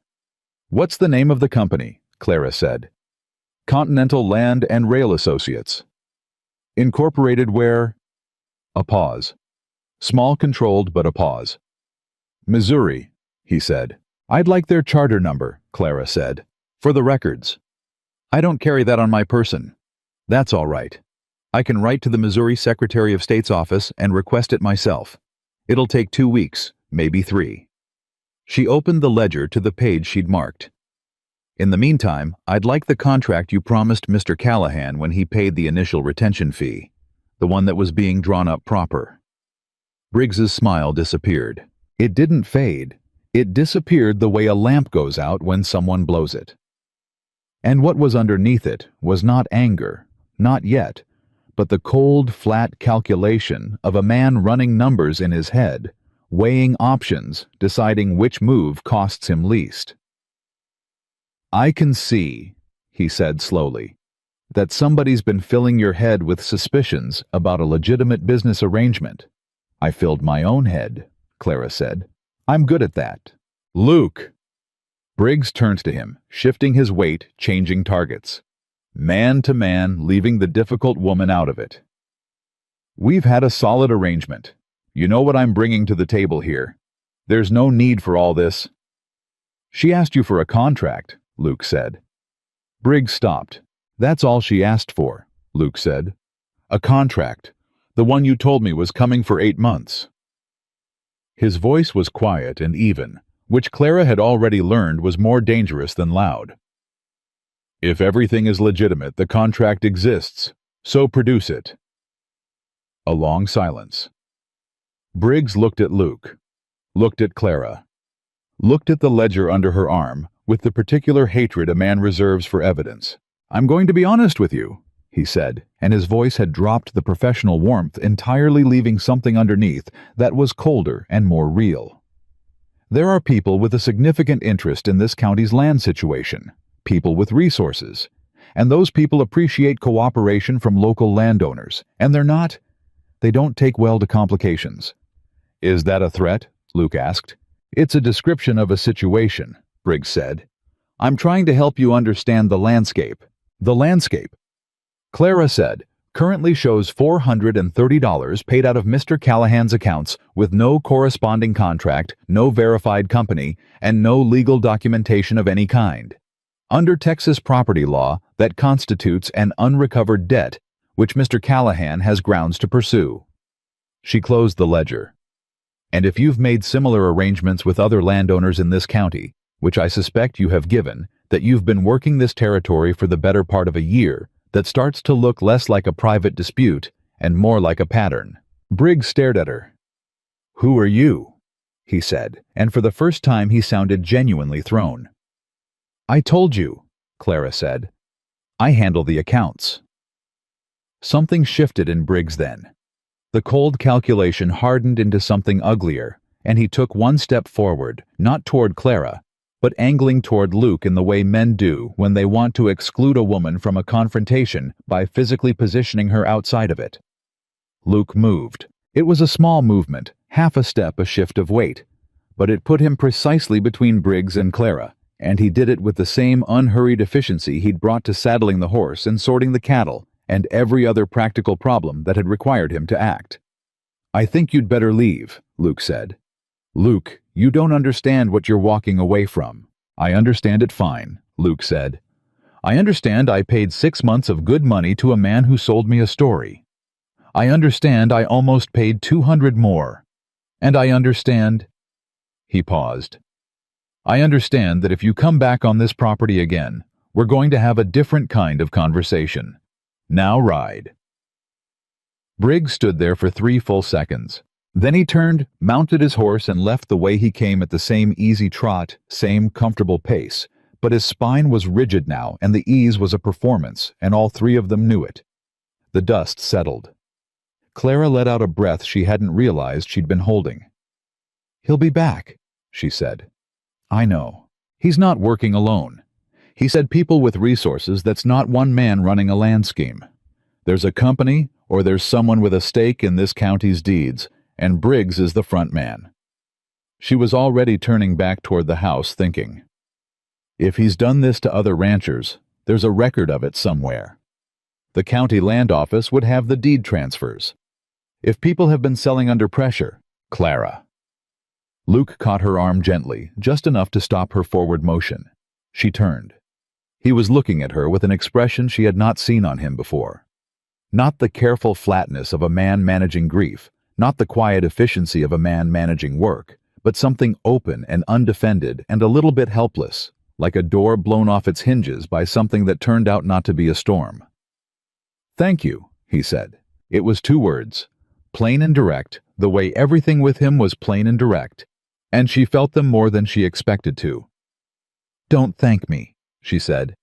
What's the name of the company? Clara said. Continental Land and Rail Associates. Incorporated where? A pause. Small, controlled, but a pause. Missouri, he said. I'd like their charter number, Clara said. For the records. I don't carry that on my person. That's all right. I can write to the Missouri Secretary of State's office and request it myself. It'll take 2 weeks, maybe 3. She opened the ledger to the page she'd marked. In the meantime, I'd like the contract you promised Mr. Callahan when he paid the initial retention fee, the one that was being drawn up proper." Briggs's smile disappeared. It didn't fade. It disappeared the way a lamp goes out when someone blows it. And what was underneath it was not anger, not yet, but the cold, flat calculation of a man running numbers in his head, weighing options, deciding which move costs him least. "I can see," he said slowly, "that somebody's been filling your head with suspicions about a legitimate business arrangement." "I filled my own head," Clara said. "I'm good at that." "Luke!" Briggs turned to him, shifting his weight, changing targets. Man to man, leaving the difficult woman out of it. "We've had a solid arrangement. You know what I'm bringing to the table here. There's no need for all this." "She asked you for a contract," Luke said. Briggs stopped. "That's all she asked for," Luke said. "A contract. The one you told me was coming for 8 months. His voice was quiet and even, which Clara had already learned was more dangerous than loud. "If everything is legitimate, the contract exists, so produce it." A long silence. Briggs looked at Luke, looked at Clara, looked at the ledger under her arm with the particular hatred a man reserves for evidence. "I'm going to be honest with you," he said, and his voice had dropped the professional warmth, entirely leaving something underneath that was colder and more real. "There are people with a significant interest in this county's land situation, people with resources, and those people appreciate cooperation from local landowners, and they don't take well to complications." "Is that a threat?" Luke asked. "It's a description of a situation," Briggs said. "I'm trying to help you understand the landscape." "The landscape," Clara said, "currently shows $430 paid out of Mr. Callahan's accounts with no corresponding contract, no verified company, and no legal documentation of any kind. Under Texas property law, that constitutes an unrecovered debt, which Mr. Callahan has grounds to pursue." She closed the ledger. "And if you've made similar arrangements with other landowners in this county, which I suspect you have given, that you've been working this territory for the better part of a year, that starts to look less like a private dispute and more like a pattern." Briggs stared at her. "Who are you?" he said, and for the first time he sounded genuinely thrown. "I told you," Clara said. "I handle the accounts." Something shifted in Briggs then. The cold calculation hardened into something uglier, and he took one step forward, not toward Clara, but angling toward Luke in the way men do when they want to exclude a woman from a confrontation by physically positioning her outside of it. Luke moved. It was a small movement, half a step, a shift of weight, but it put him precisely between Briggs and Clara, and he did it with the same unhurried efficiency he'd brought to saddling the horse and sorting the cattle, and every other practical problem that had required him to act. "I think you'd better leave," Luke said. "Luke, you don't understand what you're walking away from." "I understand it fine," Luke said. "I understand I paid 6 months of good money to a man who sold me a story. I understand I almost paid 200 more. And I understand—" He paused. "I understand that if you come back on this property again, we're going to have a different kind of conversation. Now ride." Briggs stood there for 3 full seconds. Then he turned, mounted his horse, and left the way he came at the same easy trot, same comfortable pace, but his spine was rigid now, and the ease was a performance, and all 3 of them knew it. The dust settled. Clara let out a breath she hadn't realized she'd been holding. "He'll be back," she said. "I know. He's not working alone. He said people with resources, that's not one man running a land scheme. There's a company, or there's someone with a stake in this county's deeds, and Briggs is the front man." She was already turning back toward the house, thinking, if he's done this to other ranchers, there's a record of it somewhere. The county land office would have the deed transfers. If people have been selling under pressure, Clara. Luke caught her arm gently, just enough to stop her forward motion. She turned. He was looking at her with an expression she had not seen on him before. Not the careful flatness of a man managing grief, not the quiet efficiency of a man managing work, but something open and undefended and a little bit helpless, like a door blown off its hinges by something that turned out not to be a storm. "Thank you," he said. It was 2 words, plain and direct, the way everything with him was plain and direct, and she felt them more than she expected to. "Don't thank me," she said.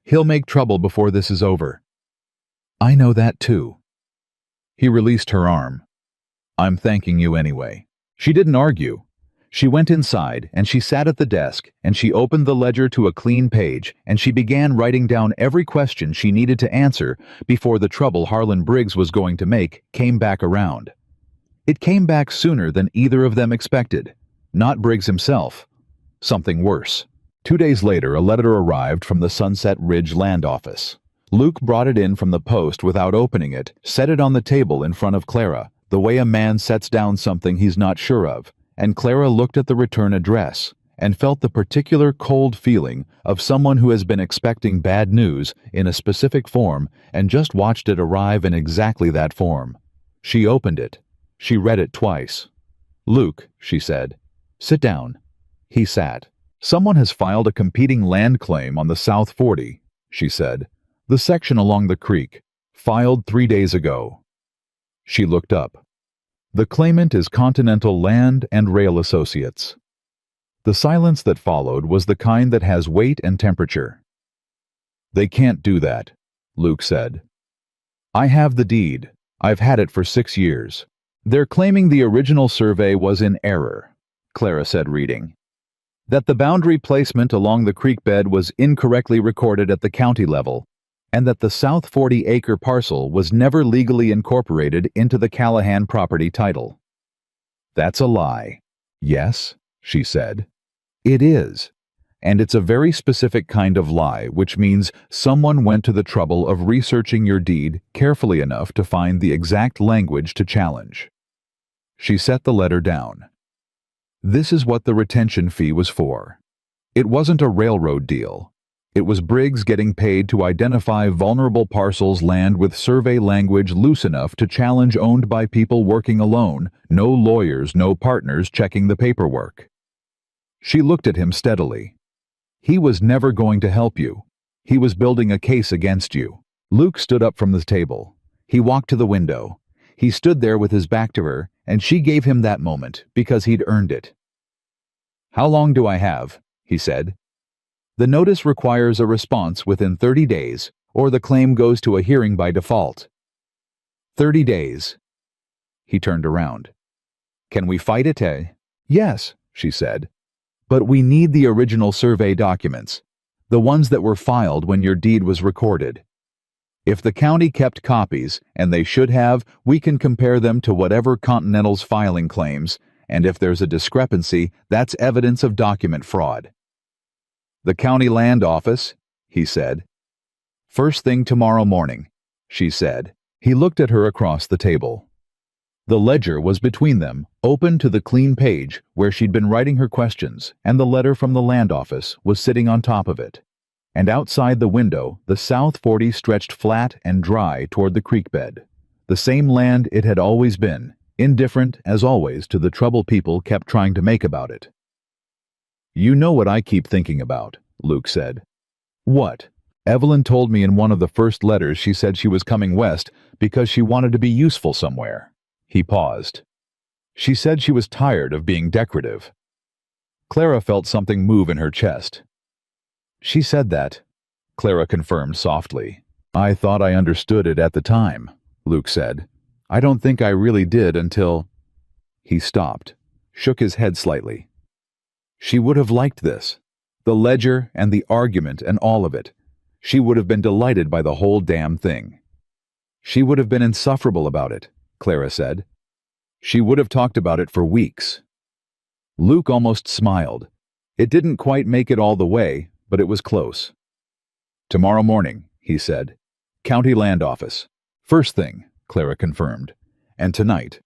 "He'll make trouble before this is over." "I know that too." He released her arm. "I'm thanking you anyway." She didn't argue. She went inside, and she sat at the desk, and she opened the ledger to a clean page, and she began writing down every question she needed to answer before the trouble Harlan Briggs was going to make came back around. It came back sooner than either of them expected. Not Briggs himself. Something worse. 2 days later, a letter arrived from the Sunset Ridge Land Office. Luke brought it in from the post without opening it, set it on the table in front of Clara, the way a man sets down something he's not sure of, and Clara looked at the return address and felt the particular cold feeling of someone who has been expecting bad news in a specific form and just watched it arrive in exactly that form. She opened it. She read it twice. "Luke," she said, "sit down." He sat. "Someone has filed a competing land claim on the South 40, she said. "The section along the creek, filed 3 days ago." She looked up. "The claimant is Continental Land and Rail Associates." The silence that followed was the kind that has weight and temperature. "They can't do that," Luke said. "I have the deed. I've had it for 6 years. They're claiming the original survey was in error," Clara said, reading. "That the boundary placement along the creek bed was incorrectly recorded at the county level, and that the South 40-acre parcel was never legally incorporated into the Callahan property title." "That's a lie." "Yes," she said. "It is. And it's a very specific kind of lie, which means someone went to the trouble of researching your deed carefully enough to find the exact language to challenge." She set the letter down. This is what the retention fee was for. It wasn't a railroad deal. It was Briggs getting paid to identify vulnerable parcels land with survey language loose enough to challenge owned by people working alone, no lawyers, no partners checking the paperwork. She looked at him steadily. He was never going to help you. He was building a case against you. Luke stood up from the table. He walked to the window. He stood there with his back to her, and she gave him that moment because he'd earned it. "How long do I have?" he said. "The notice requires a response within 30 days, or the claim goes to a hearing by default." 30 days. He turned around. "Can we fight it, eh?" "Yes," she said. "But we need the original survey documents, the ones that were filed when your deed was recorded. If the county kept copies, and they should have, we can compare them to whatever Continental's filing claims, and if there's a discrepancy, that's evidence of document fraud." "The county land office," he said. "First thing tomorrow morning," she said. He looked at her across the table. The ledger was between them, open to the clean page where she'd been writing her questions, and the letter from the land office was sitting on top of it. And outside the window, the South 40 stretched flat and dry toward the creek bed. The same land it had always been, indifferent, as always, to the trouble people kept trying to make about it. "You know what I keep thinking about," Luke said. "What?" "Evelyn told me in one of the first letters she said she was coming west because she wanted to be useful somewhere." He paused. "She said she was tired of being decorative." Clara felt something move in her chest. "She said that," Clara confirmed softly. "I thought I understood it at the time," Luke said. "I don't think I really did until—" He stopped, shook his head slightly. She would have liked this. The ledger and the argument and all of it. She would have been delighted by the whole damn thing. She would have been insufferable about it, Clara said. She would have talked about it for weeks. Luke almost smiled. It didn't quite make it all the way, but it was close. "Tomorrow morning," he said. "County Land Office. First thing," Clara confirmed. "And tonight."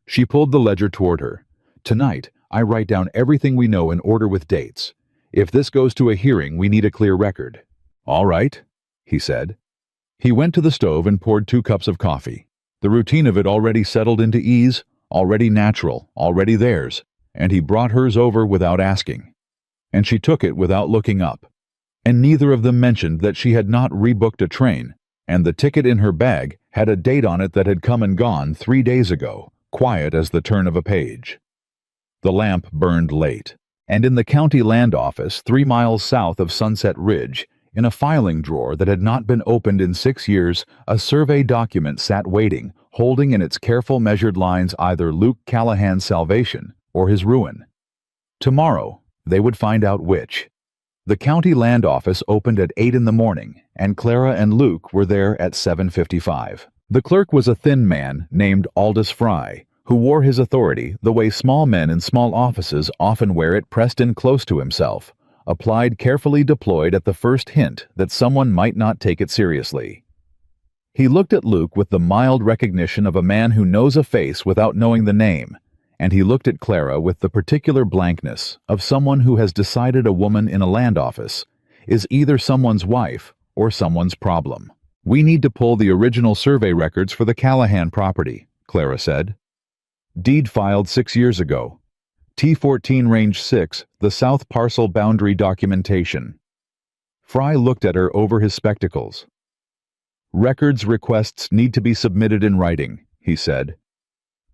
She pulled the ledger toward her. "Tonight, I write down everything we know in order with dates. If this goes to a hearing, we need a clear record." "All right," he said. He went to the stove and poured 2 cups of coffee. The routine of it already settled into ease, already natural, already theirs, and he brought hers over without asking. And she took it without looking up. and neither of them mentioned that she had not rebooked a train, and the ticket in her bag had a date on it that had come and gone 3 days ago, quiet as the turn of a page. The lamp burned late, and in the county land office 3 miles south of Sunset Ridge, in a filing drawer that had not been opened in 6 years, a survey document sat waiting, holding in its careful measured lines either Luke Callahan's salvation or his ruin. Tomorrow, they would find out which. The county land office opened at 8 in the morning, and Clara and Luke were there at 7:55. The clerk was a thin man named Aldous Fry, who wore his authority the way small men in small offices often wear it, pressed in close to himself, applied carefully deployed at the first hint that someone might not take it seriously. He looked at Luke with the mild recognition of a man who knows a face without knowing the name, and he looked at Clara with the particular blankness of someone who has decided a woman in a land office is either someone's wife or someone's problem. "We need to pull the original survey records for the Callahan property," Clara said. "Deed filed 6 years ago. T14 Range 6, the South Parcel Boundary Documentation." Fry looked at her over his spectacles. "Records requests need to be submitted in writing," he said.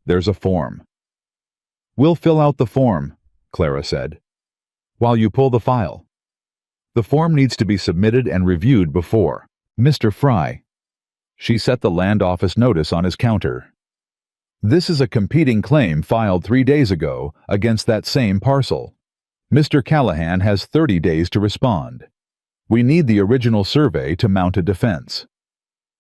"There's a form." "We'll fill out the form," Clara said, "while you pull the file. The form needs to be submitted and reviewed before." "Mr. Fry." She set the land office notice on his counter. "This is a competing claim filed 3 days ago against that same parcel. Mr. Callahan has 30 days to respond. We need the original survey to mount a defense.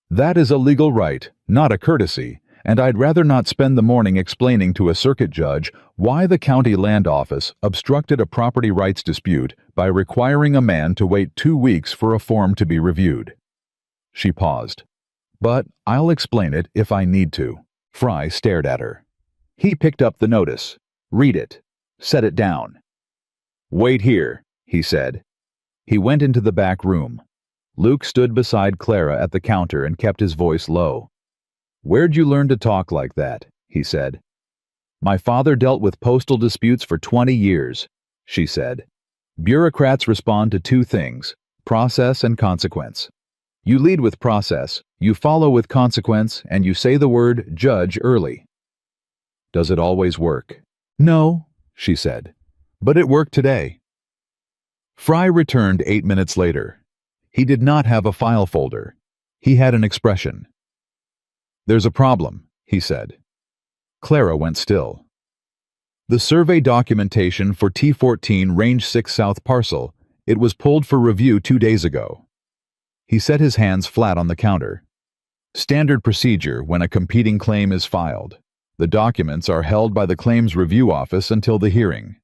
That is a legal right, not a courtesy, and I'd rather not spend the morning explaining to a circuit judge why the county land office obstructed a property rights dispute by requiring a man to wait 2 weeks for a form to be reviewed." She paused. "But I'll explain it if I need to." Fry stared at her. He picked up the notice. "Read it. Set it down." "Wait here," he said. He went into the back room. Luke stood beside Clara at the counter and kept his voice low. "Where'd you learn to talk like that?" he said. "My father dealt with postal disputes for 20 years, she said. "Bureaucrats respond to 2 things, process and consequence. You lead with process, you follow with consequence, and you say the word judge early." "Does it always work?" "No," she said, "but it worked today." Fry returned 8 minutes later. He did not have a file folder. He had an expression. "There's a problem," he said. Clara went still. "The survey documentation for T14 Range 6 South Parcel, it was pulled for review 2 days ago." He set his hands flat on the counter. "Standard procedure when a competing claim is filed. The documents are held by the Claims Review Office until the hearing."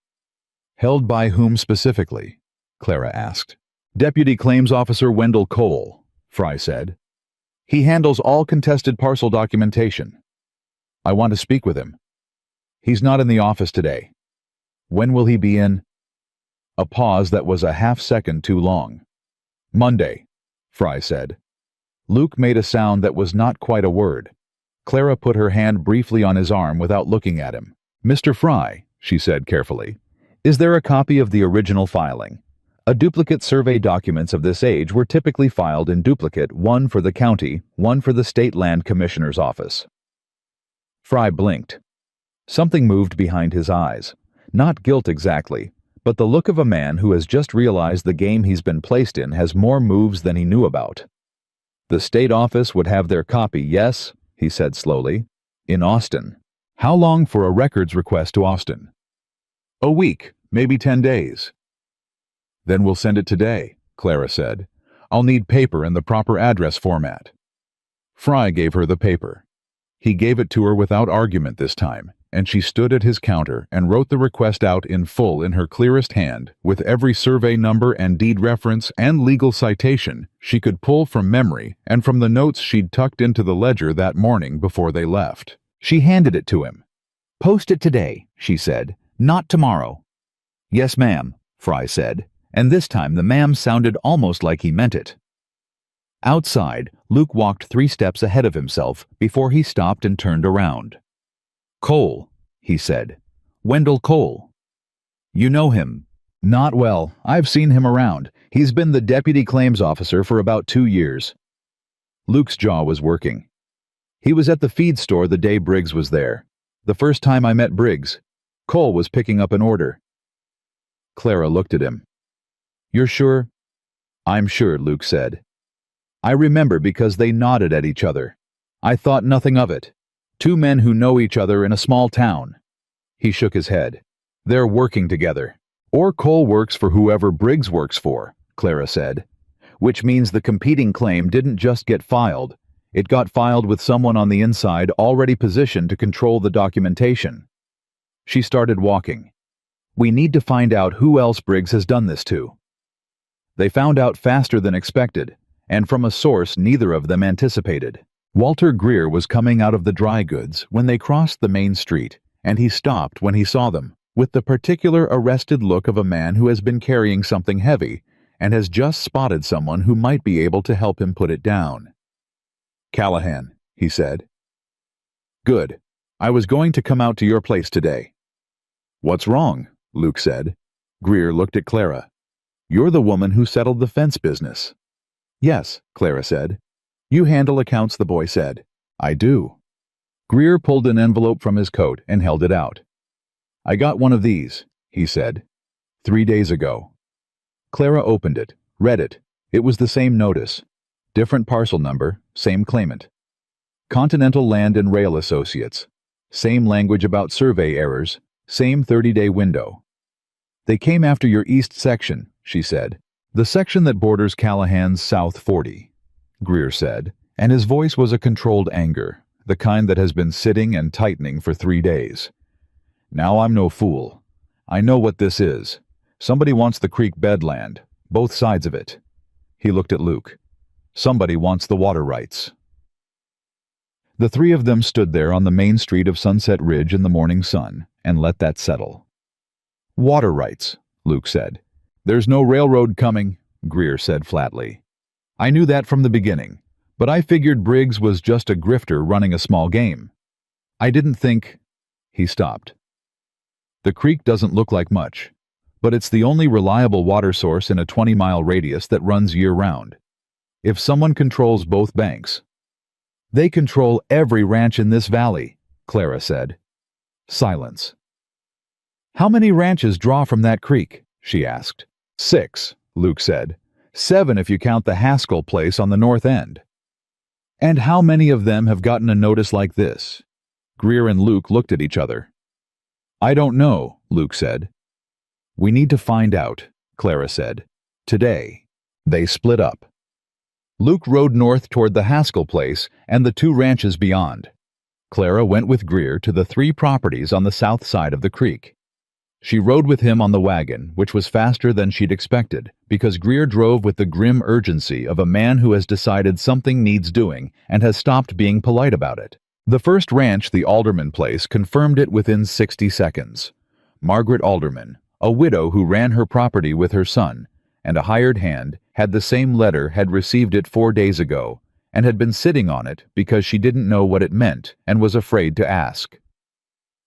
"Held by whom specifically?" Clara asked. "Deputy Claims Officer Wendell Cole," Fry said. "He handles all contested parcel documentation." "I want to speak with him." "He's not in the office today." "When will he be in?" A pause that was a half-second too long. "Monday," Fry said. Luke made a sound that was not quite a word. Clara put her hand briefly on his arm without looking at him. "Mr. Fry," she said carefully, "is there a copy of the original filing? A duplicate survey documents of this age were typically filed in duplicate, one for the county, one for the State Land Commissioner's office." Fry blinked. Something moved behind his eyes. Not guilt exactly, but the look of a man who has just realized the game he's been placed in has more moves than he knew about. "The state office would have their copy, yes," he said slowly, "in Austin." "How long for a records request to Austin?" "A week, maybe 10 days. "Then we'll send it today," Clara said. "I'll need paper in the proper address format." Fry gave her the paper. He gave it to her without argument this time, and she stood at his counter and wrote the request out in full in her clearest hand, with every survey number and deed reference and legal citation she could pull from memory and from the notes she'd tucked into the ledger that morning before they left. She handed it to him. "Post it today," she said, "not tomorrow." "Yes, ma'am," Fry said, and this time the ma'am sounded almost like he meant it. Outside, Luke walked 3 steps ahead of himself before he stopped and turned around. "Cole," he said. "Wendell Cole. You know him, Not well. I've seen him around. He's been the deputy claims officer for about 2 years. Luke's jaw was working. He was at the feed store the day Briggs was there. The first time I met Briggs. Cole was picking up an order. Clara looked at him. You're sure? I'm sure, Luke said. I remember because they nodded at each other. I thought nothing of it. 2 men who know each other in a small town. He shook his head. They're working together. Or Cole works for whoever Briggs works for, Clara said. Which means the competing claim didn't just get filed. It got filed with someone on the inside already positioned to control the documentation. She started walking. We need to find out who else Briggs has done this to. They found out faster than expected, and from a source neither of them anticipated. Walter Greer was coming out of the dry goods when they crossed the main street, and he stopped when he saw them, with the particular arrested look of a man who has been carrying something heavy and has just spotted someone who might be able to help him put it down. Callahan, he said. Good. I was going to come out to your place today. What's wrong? Luke said. Greer looked at Clara. You're the woman who settled the fence business. Yes, Clara said. You handle accounts, the boy said. I do. Greer pulled an envelope from his coat and held it out. I got one of these, he said. 3 days ago. Clara opened it, read it. It was the same notice. Different parcel number, same claimant. Continental Land and Rail Associates. Same language about survey errors, same 30-day window. They came after your east section, she said. The section that borders Callahan's South 40, Greer said, and his voice was a controlled anger, the kind that has been sitting and tightening for 3 days. Now I'm no fool. I know what this is. Somebody wants the creek bedland, both sides of it. He looked at Luke. Somebody wants the water rights. The 3 of them stood there on the main street of Sunset Ridge in the morning sun and let that settle. Water rights, Luke said. There's no railroad coming, Greer said flatly. I knew that from the beginning, but I figured Briggs was just a grifter running a small game. I didn't think... He stopped. The creek doesn't look like much, but it's the only reliable water source in a 20-mile radius that runs year-round. If someone controls both banks... They control every ranch in this valley, Clara said. Silence. How many ranches draw from that creek? She asked. 6, Luke said. 7 if you count the Haskell place on the north end. And how many of them have gotten a notice like this? Greer and Luke looked at each other. I don't know, Luke said. We need to find out, Clara said. Today. They split up. Luke rode north toward the Haskell place and the 2 ranches beyond. Clara went with Greer to the 3 properties on the south side of the creek. She rode with him on the wagon, which was faster than she'd expected, because Greer drove with the grim urgency of a man who has decided something needs doing and has stopped being polite about it. The first ranch, the Alderman place, confirmed it within 60 seconds. Margaret Alderman, a widow who ran her property with her son, and a hired hand, had the same letter, had received it 4 days ago, and had been sitting on it because she didn't know what it meant and was afraid to ask.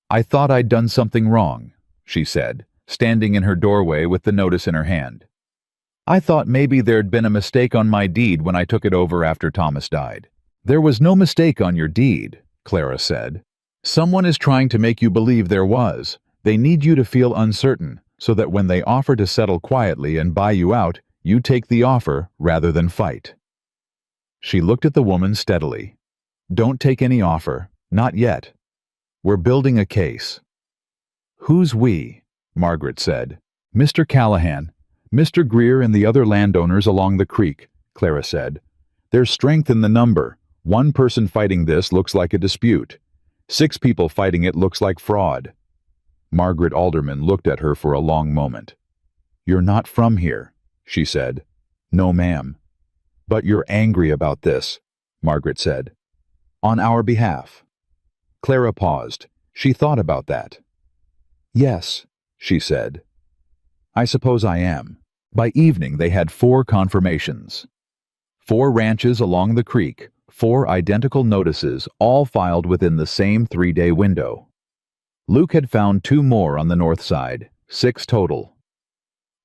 I thought I'd done something wrong, she said, standing in her doorway with the notice in her hand. I thought maybe there'd been a mistake on my deed when I took it over after Thomas died. There was no mistake on your deed, Clara said. Someone is trying to make you believe there was. They need you to feel uncertain, so that when they offer to settle quietly and buy you out, you take the offer rather than fight. She looked at the woman steadily. Don't take any offer, not yet. We're building a case. Who's we? Margaret said. Mr. Callahan, Mr. Greer and the other landowners along the creek, Clara said. There's strength in the number. 1 person fighting this looks like a dispute. 6 people fighting it looks like fraud. Margaret Alderman looked at her for a long moment. You're not from here, she said. No, ma'am. But you're angry about this, Margaret said. On our behalf. Clara paused. She thought about that. Yes, she said. I suppose I am. By evening they had 4 confirmations. 4 ranches along the creek, 4 identical notices, all filed within the same 3-day window. Luke had found 2 more on the north side, 6 total.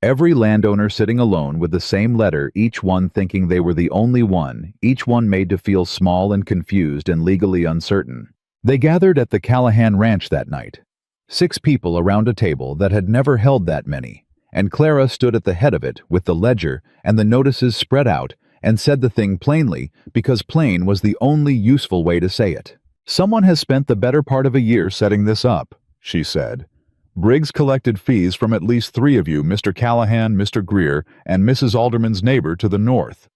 Every landowner sitting alone with the same letter, each one thinking they were the only one, each one made to feel small and confused and legally uncertain. They gathered at the Callahan Ranch that night. 6 people around a table that had never held that many, and Clara stood at the head of it with the ledger and the notices spread out and said the thing plainly because plain was the only useful way to say it. "Someone has spent the better part of a year setting this up," she said. "Briggs collected fees from at least 3 of you, Mr. Callahan, Mr. Greer, and Mrs. Alderman's neighbor to the north.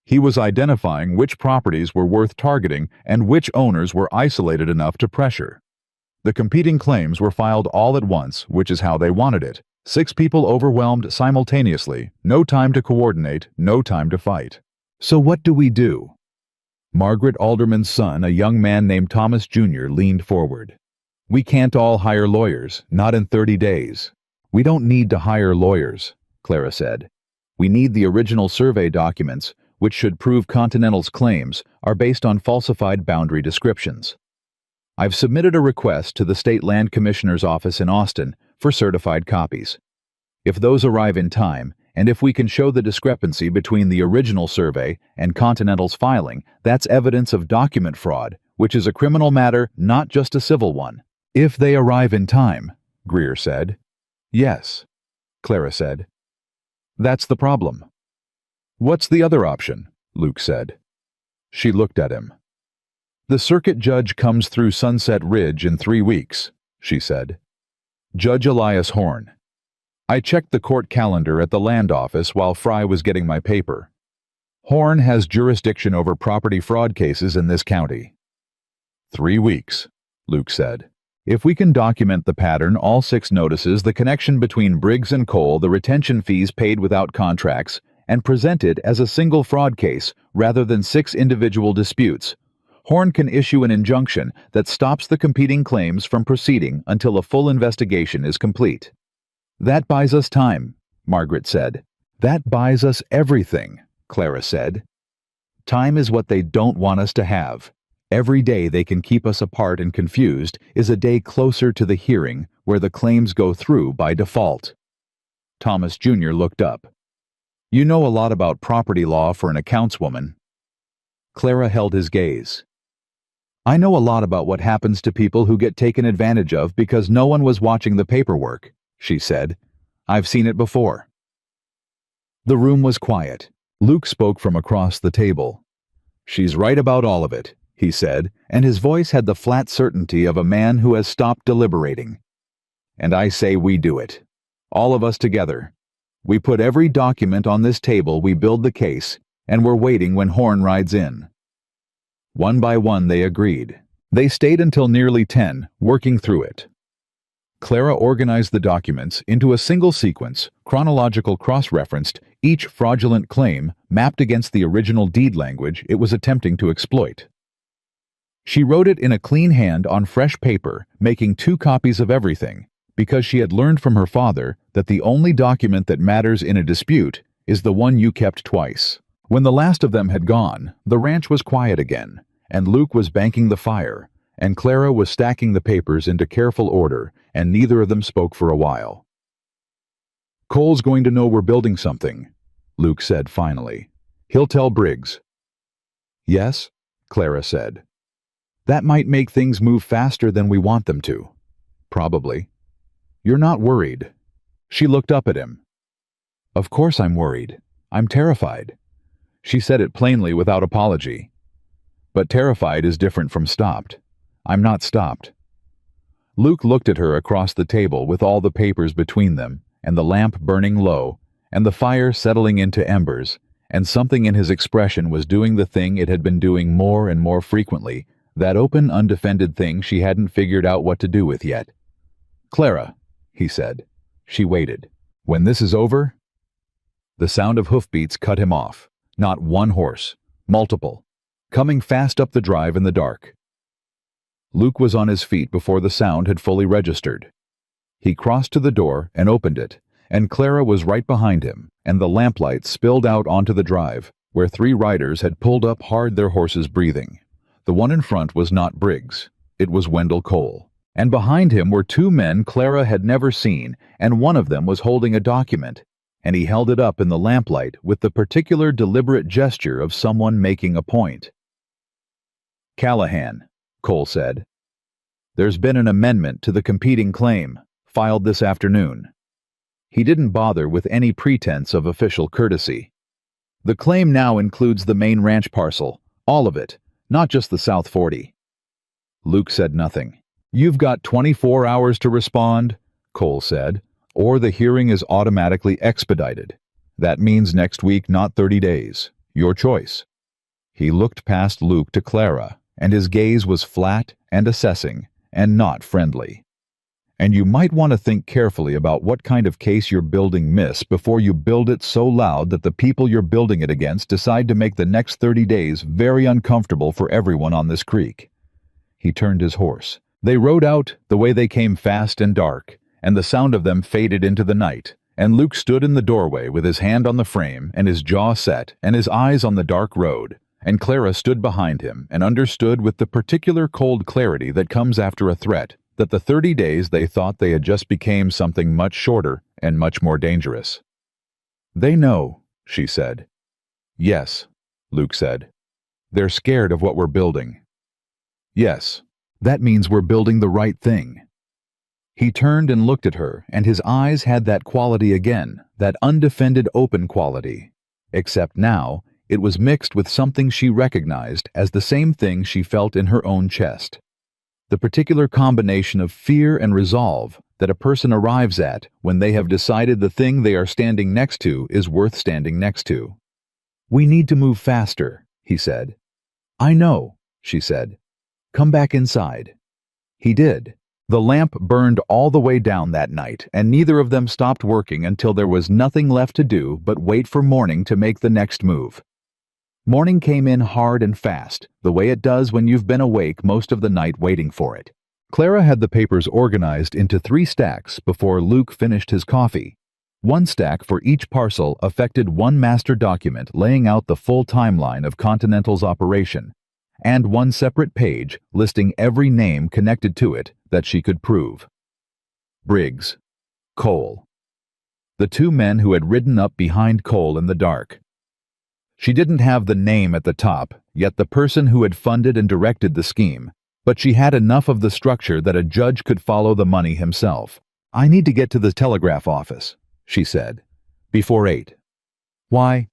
He was identifying which properties were worth targeting and which owners were isolated enough to pressure. The competing claims were filed all at once, which is how they wanted it. 6 people overwhelmed simultaneously, no time to coordinate, no time to fight. So what do we do?" Margaret Alderman's son, a young man named Thomas Jr., leaned forward. "We can't all hire lawyers, not in 30 days. "We don't need to hire lawyers," Clara said. "We need the original survey documents, which should prove Continental's claims are based on falsified boundary descriptions. I've submitted a request to the State Land Commissioner's office in Austin for certified copies. If those arrive in time, and if we can show the discrepancy between the original survey and Continental's filing, that's evidence of document fraud, which is a criminal matter, not just a civil one." "If they arrive in time," Greer said. "Yes," Clara said. "That's the problem." "What's the other option?" Luke said. She looked at him. "The circuit judge comes through Sunset Ridge in 3 weeks, she said. "Judge Elias Horn. I checked the court calendar at the land office while Fry was getting my paper. Horn has jurisdiction over property fraud cases in this county." 3 weeks, Luke said. "If we can document the pattern, all 6 notices, the connection between Briggs and Cole, the retention fees paid without contracts, and present it as a single fraud case rather than 6 individual disputes, Horn can issue an injunction that stops the competing claims from proceeding until a full investigation is complete." "That buys us time," Margaret said. "That buys us everything," Clara said. "Time is what they don't want us to have. Every day they can keep us apart and confused is a day closer to the hearing where the claims go through by default." Thomas Jr. looked up. "You know a lot about property law for an accountswoman." Clara held his gaze. "I know a lot about what happens to people who get taken advantage of because no one was watching the paperwork," she said. "I've seen it before." The room was quiet. Luke spoke from across the table. "She's right about all of it," he said, and his voice had the flat certainty of a man who has stopped deliberating. "And I say we do it. All of us together. We put every document on this table, we build the case, and we're waiting when Horn rides in." One by one they agreed. They stayed until nearly 10, working through it. Clara organized the documents into a single sequence, chronological cross-referenced, each fraudulent claim mapped against the original deed language it was attempting to exploit. She wrote it in a clean hand on fresh paper, making 2 copies of everything, because she had learned from her father that the only document that matters in a dispute is the one you kept twice. When the last of them had gone, the ranch was quiet again, and Luke was banking the fire, and Clara was stacking the papers into careful order, and neither of them spoke for a while. "Cole's going to know we're building something," Luke said finally. "He'll tell Briggs." "Yes," Clara said. "That might make things move faster than we want them to." "Probably." "You're not worried?" She looked up at him. "Of course I'm worried. I'm terrified." She said it plainly without apology. "But terrified is different from stopped. I'm not stopped." Luke looked at her across the table with all the papers between them, and the lamp burning low, and the fire settling into embers, and something in his expression was doing the thing it had been doing more and more frequently, that open, undefended thing she hadn't figured out what to do with yet. "Clara," he said. She waited. "When this is over—" The sound of hoofbeats cut him off. Not one horse. Multiple. Coming fast up the drive in the dark. Luke was on his feet before the sound had fully registered. He crossed to the door and opened it, and Clara was right behind him, and the lamplight spilled out onto the drive, where 3 riders had pulled up hard, their horses breathing. The one in front was not Briggs. It was Wendell Cole. And behind him were 2 men Clara had never seen, and one of them was holding a document. and he held it up in the lamplight with the particular deliberate gesture of someone making a point. "Callahan," Cole said. "There's been an amendment to the competing claim, filed this afternoon." He didn't bother with any pretense of official courtesy. "The claim now includes the main ranch parcel, all of it, not just the South 40. Luke said nothing. "You've got 24 hours to respond," Cole said, "or the hearing is automatically expedited. That means next week, not 30 days. Your choice." He looked past Luke to Clara, and his gaze was flat and assessing, and not friendly. "And you might want to think carefully about what kind of case you're building, miss, before you build it so loud that the people you're building it against decide to make the next 30 days very uncomfortable for everyone on this creek." He turned his horse. They rode out the way they came, fast and dark, and the sound of them faded into the night, and Luke stood in the doorway with his hand on the frame and his jaw set and his eyes on the dark road, and Clara stood behind him and understood with the particular cold clarity that comes after a threat that the 30 days they thought they had just became something much shorter and much more dangerous. "They know," she said. "Yes," Luke said. "They're scared of what we're building." "Yes, that means we're building the right thing." He turned and looked at her, and his eyes had that quality again, that undefended open quality. Except now, it was mixed with something she recognized as the same thing she felt in her own chest. The particular combination of fear and resolve that a person arrives at when they have decided the thing they are standing next to is worth standing next to. "We need to move faster," he said. "I know," she said. "Come back inside." He did. The lamp burned all the way down that night, and neither of them stopped working until there was nothing left to do but wait for morning to make the next move. Morning came in hard and fast, the way it does when you've been awake most of the night waiting for it. Clara had the papers organized into 3 stacks before Luke finished his coffee. 1 stack for each parcel affected one master document laying out the full timeline of Continental's operation, and 1 separate page listing every name connected to it that she could prove. Briggs. Cole. The 2 men who had ridden up behind Cole in the dark. She didn't have the name at the top, yet the person who had funded and directed the scheme, but she had enough of the structure that a judge could follow the money himself. "I need to get to the telegraph office," she said, "before 8. "Why?"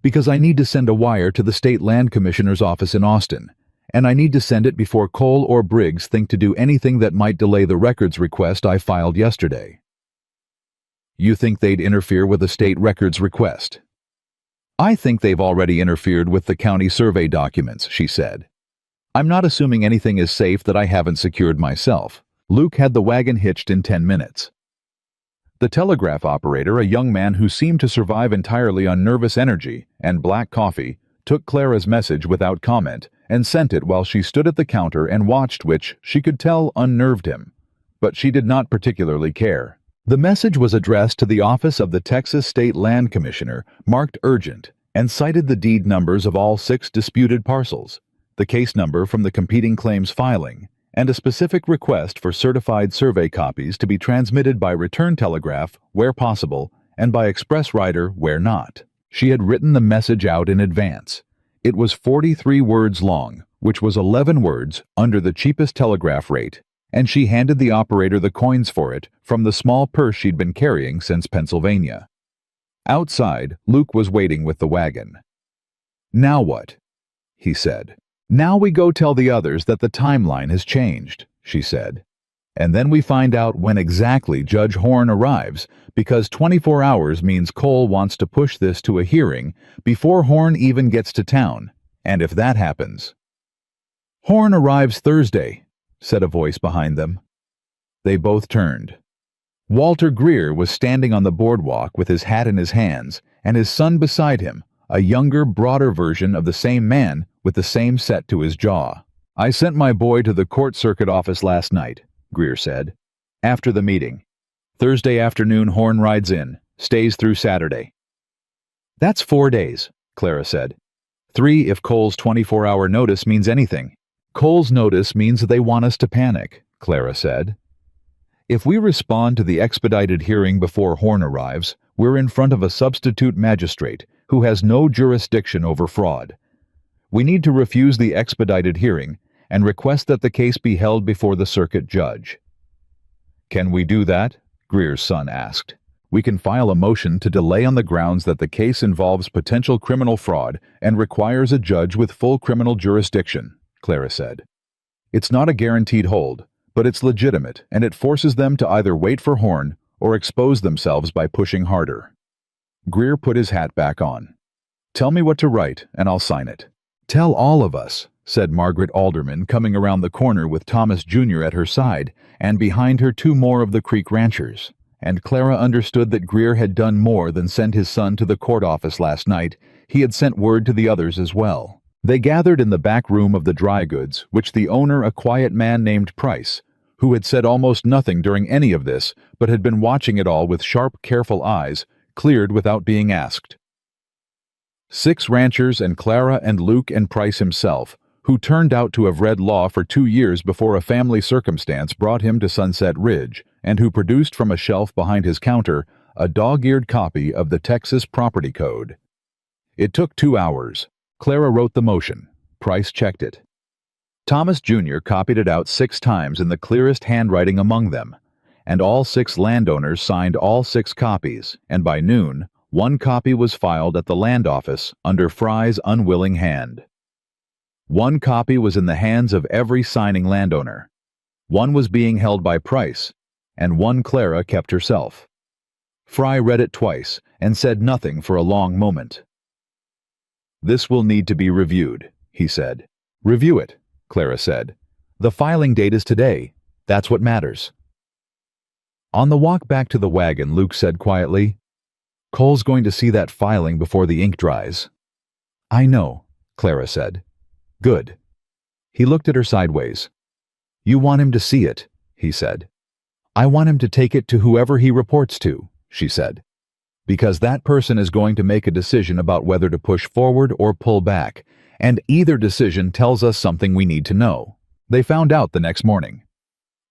"Because I need to send a wire to the State Land Commissioner's office in Austin, and I need to send it before Cole or Briggs think to do anything that might delay the records request I filed yesterday." "You think they'd interfere with a state records request?" "I think they've already interfered with the county survey documents," she said. "I'm not assuming anything is safe that I haven't secured myself." Luke had the wagon hitched in 10 minutes. The telegraph operator, a young man who seemed to survive entirely on nervous energy and black coffee, took Clara's message without comment and sent it while she stood at the counter and watched, which, she could tell, unnerved him. But she did not particularly care. The message was addressed to the office of the Texas State Land Commissioner, marked urgent, and cited the deed numbers of all 6 disputed parcels, the case number from the competing claims filing, and a specific request for certified survey copies to be transmitted by return telegraph where possible and by express rider where not. She had written the message out in advance. It was 43 words long, which was 11 words under the cheapest telegraph rate, and she handed the operator the coins for it from the small purse she'd been carrying since Pennsylvania. Outside, Luke was waiting with the wagon. "Now what?" he said. "Now we go tell the others that the timeline has changed," she said. "And then we find out when exactly Judge Horn arrives, because 24 hours means Cole wants to push this to a hearing before Horn even gets to town, and if that happens—" "Horn arrives Thursday," said a voice behind them. They both turned. Walter Greer was standing on the boardwalk with his hat in his hands, and his son beside him, a younger, broader version of the same man with the same set to his jaw. "I sent my boy to the court circuit office last night," Greer said. "After the meeting. Thursday afternoon Horn rides in, stays through Saturday." "That's 4 days," Clara said. 3 if Cole's 24-hour notice means anything. "Cole's notice means they want us to panic," Clara said. "If we respond to the expedited hearing before Horn arrives, we're in front of a substitute magistrate who has no jurisdiction over fraud. We need to refuse the expedited hearing and request that the case be held before the circuit judge." "Can we do that?" Greer's son asked. "We can file a motion to delay on the grounds that the case involves potential criminal fraud and requires a judge with full criminal jurisdiction," Clara said. "It's not a guaranteed hold, but it's legitimate, and it forces them to either wait for Horn or expose themselves by pushing harder." Greer put his hat back on. "Tell me what to write, and I'll sign it." "Tell all of us," said Margaret Alderman, coming around the corner with Thomas Jr. at her side, and behind her 2 more of the Creek ranchers. And Clara understood that Greer had done more than send his son to the court office last night. He had sent word to the others as well. They gathered in the back room of the dry goods, which the owner, a quiet man named Price, who had said almost nothing during any of this, but had been watching it all with sharp, careful eyes, cleared without being asked. 6 ranchers and Clara and Luke and Price himself, who turned out to have read law for 2 years before a family circumstance brought him to Sunset Ridge, and who produced from a shelf behind his counter a dog-eared copy of the Texas Property Code. It took 2 hours. Clara wrote the motion. Price checked it. Thomas Jr. copied it out 6 times in the clearest handwriting among them, and all 6 landowners signed all 6 copies, and by noon, 1 copy was filed at the land office under Fry's unwilling hand. 1 copy was in the hands of every signing landowner. 1 was being held by Price, and 1 Clara kept herself. Fry read it twice and said nothing for a long moment. "This will need to be reviewed," he said. "Review it," Clara said. "The filing date is today. That's what matters." On the walk back to the wagon, Luke said quietly, "Cole's going to see that filing before the ink dries." "I know," Clara said. "Good." He looked at her sideways. "You want him to see it," he said. "I want him to take it to whoever he reports to," she said. "Because that person is going to make a decision about whether to push forward or pull back, and either decision tells us something we need to know." They found out the next morning.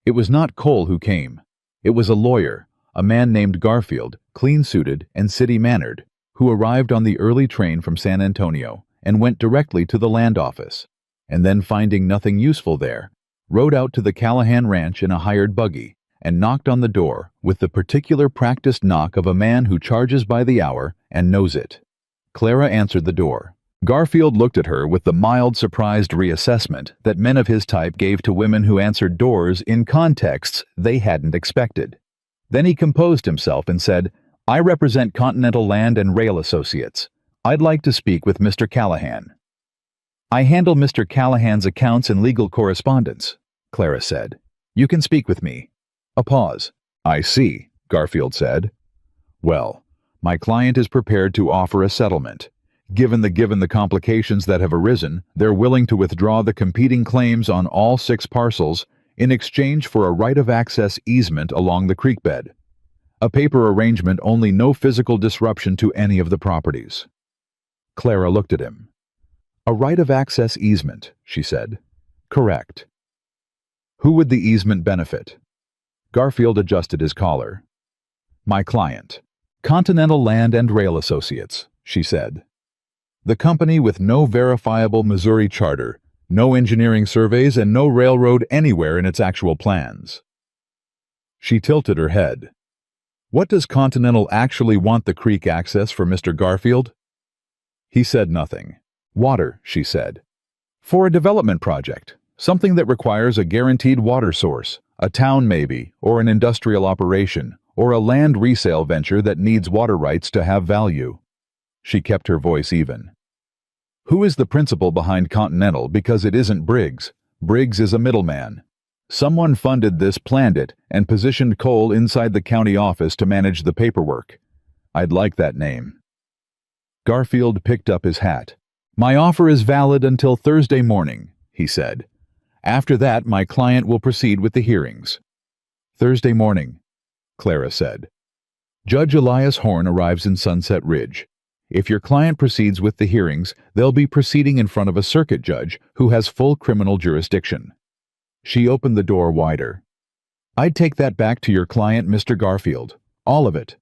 It was not Cole who came. It was a lawyer, a man named Garfield, clean-suited and city-mannered, who arrived on the early train from San Antonio and went directly to the land office, and then finding nothing useful there, rode out to the Callahan Ranch in a hired buggy and knocked on the door with the particular practiced knock of a man who charges by the hour and knows it. Clara answered the door. Garfield looked at her with the mild, surprised reassessment that men of his type gave to women who answered doors in contexts they hadn't expected. Then he composed himself and said, "I represent Continental Land and Rail Associates. I'd like to speak with Mr. Callahan." "I handle Mr. Callahan's accounts and legal correspondence," Clara said. "You can speak with me." A pause. "I see," Garfield said. "Well, my client is prepared to offer a settlement. Given the complications that have arisen, they're willing to withdraw the competing claims on all 6 parcels in exchange for a right of access easement along the creek bed. A paper arrangement, only no physical disruption to any of the properties." Clara looked at him. "A right of access easement," she said. "Correct." "Who would the easement benefit?" Garfield adjusted his collar. "My client. Continental Land and Rail Associates," she said. "The company with no verifiable Missouri charter, no engineering surveys, and no railroad anywhere in its actual plans." She tilted her head. "What does Continental actually want the creek access for, Mr. Garfield?" He said nothing. "Water," she said. "For a development project, something that requires a guaranteed water source, a town maybe, or an industrial operation, or a land resale venture that needs water rights to have value." She kept her voice even. "Who is the principal behind Continental? Because it isn't Briggs. Briggs is a middleman. Someone funded this, planned it, and positioned Cole inside the county office to manage the paperwork. I'd like that name." Garfield picked up his hat. "My offer is valid until Thursday morning," he said. "After that, my client will proceed with the hearings." "Thursday morning," Clara said. "Judge Elias Horn arrives in Sunset Ridge. If your client proceeds with the hearings, they'll be proceeding in front of a circuit judge who has full criminal jurisdiction." She opened the door wider. "I'd take that back to your client, Mr. Garfield. All of it."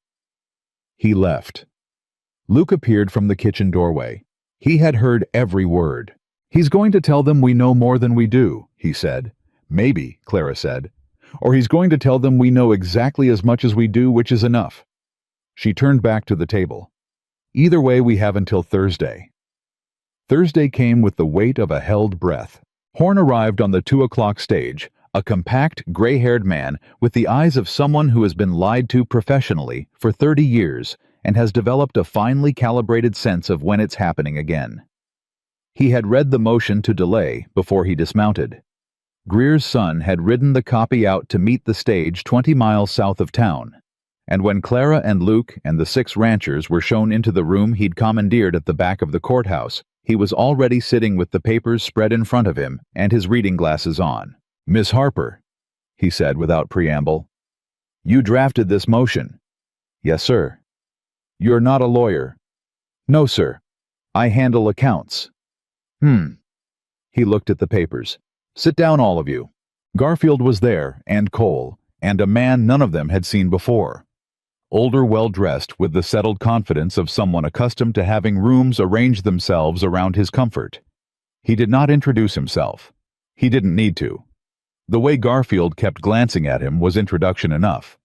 He left. Luke appeared from the kitchen doorway. He had heard every word. "He's going to tell them we know more than we do," he said. "Maybe," Clara said. "Or he's going to tell them we know exactly as much as we do, which is enough." She turned back to the table. "Either way, we have until Thursday." Thursday came with the weight of a held breath. Horn arrived on the 2 o'clock stage, a compact, gray-haired man with the eyes of someone who has been lied to professionally for 30 years and has developed a finely calibrated sense of when it's happening again. He had read the motion to delay before he dismounted. Greer's son had ridden the copy out to meet the stage 20 miles south of town, and when Clara and Luke and the 6 ranchers were shown into the room he'd commandeered at the back of the courthouse, he was already sitting with the papers spread in front of him and his reading glasses on. "Miss Harper," he said without preamble, "you drafted this motion." "Yes, sir." "You're not a lawyer." "No, sir. I handle accounts." He looked at the papers. "Sit down, all of you." Garfield was there, and Cole, and a man none of them had seen before. Older, well-dressed, with the settled confidence of someone accustomed to having rooms arrange themselves around his comfort. He did not introduce himself. He didn't need to. The way Garfield kept glancing at him was introduction enough.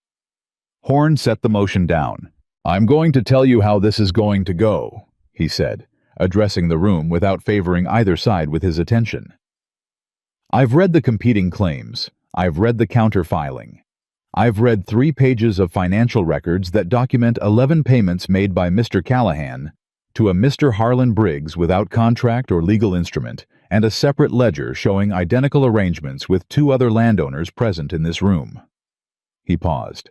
Horn set the motion down. "I'm going to tell you how this is going to go," he said, addressing the room without favoring either side with his attention. "I've read the competing claims. I've read the counter-filing. I've read 3 pages of financial records that document 11 payments made by Mr. Callahan to a Mr. Harlan Briggs without contract or legal instrument, and a separate ledger showing identical arrangements with 2 other landowners present in this room." He paused.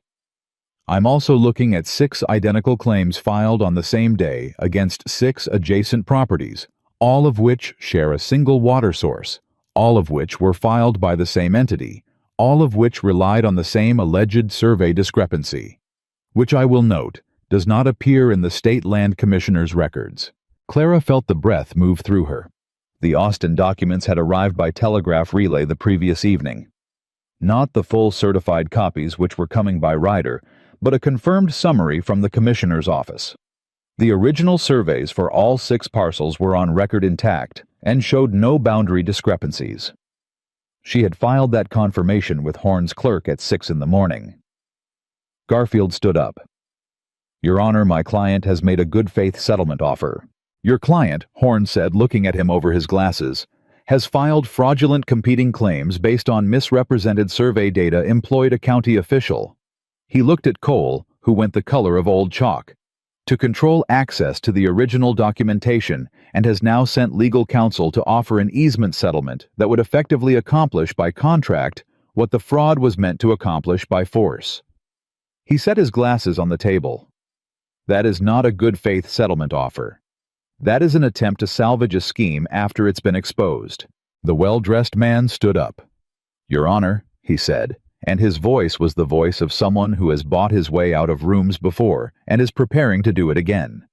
"I'm also looking at 6 identical claims filed on the same day against 6 adjacent properties, all of which share a single water source, all of which were filed by the same entity, all of which relied on the same alleged survey discrepancy, which I will note does not appear in the State Land Commissioner's records." Clara felt the breath move through her. The Austin documents had arrived by telegraph relay the previous evening. Not the full certified copies which were coming by rider, but a confirmed summary from the Commissioner's office. The original surveys for all 6 parcels were on record intact and showed no boundary discrepancies. She had filed that confirmation with Horn's clerk at 6 in the morning. Garfield stood up. "Your Honor, my client has made a good faith settlement offer." "Your client," Horn said, looking at him over his glasses, "has filed fraudulent competing claims based on misrepresented survey data employed a county official." He looked at Cole, who went the color of old chalk, "to control access to the original documentation, and has now sent legal counsel to offer an easement settlement that would effectively accomplish by contract what the fraud was meant to accomplish by force." He set his glasses on the table. "That is not a good faith settlement offer. That is an attempt to salvage a scheme after it's been exposed." The well-dressed man stood up. "Your Honor," he said, and his voice was the voice of someone who has bought his way out of rooms before and is preparing to do it again.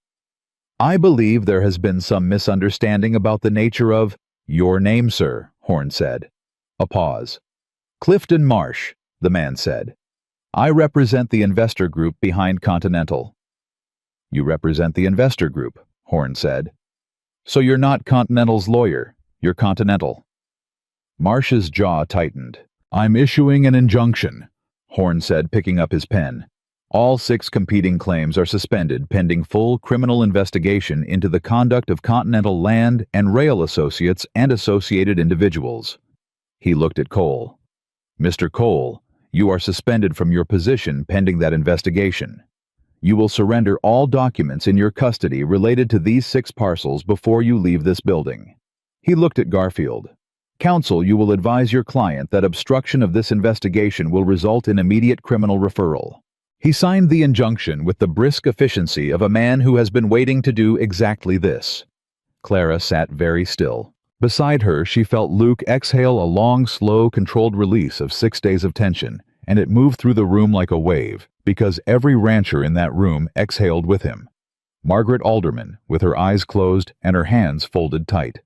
"I believe there has been some misunderstanding about the nature of—" "Your name, sir," Horn said. A pause. "Clifton Marsh," the man said. "I represent the investor group behind Continental." "You represent the investor group," Horn said. "So you're not Continental's lawyer, you're Continental." Marsh's jaw tightened. "I'm issuing an injunction," Horn said, picking up his pen. "All 6 competing claims are suspended pending full criminal investigation into the conduct of Continental Land and Rail Associates and associated individuals." He looked at Cole. "Mr. Cole, you are suspended from your position pending that investigation. You will surrender all documents in your custody related to these 6 parcels before you leave this building." He looked at Garfield. "Counsel, you will advise your client that obstruction of this investigation will result in immediate criminal referral." He signed the injunction with the brisk efficiency of a man who has been waiting to do exactly this. Clara sat very still. Beside her, she felt Luke exhale a long, slow, controlled release of 6 days of tension, and it moved through the room like a wave, because every rancher in that room exhaled with him. Margaret Alderman, with her eyes closed and her hands folded tight.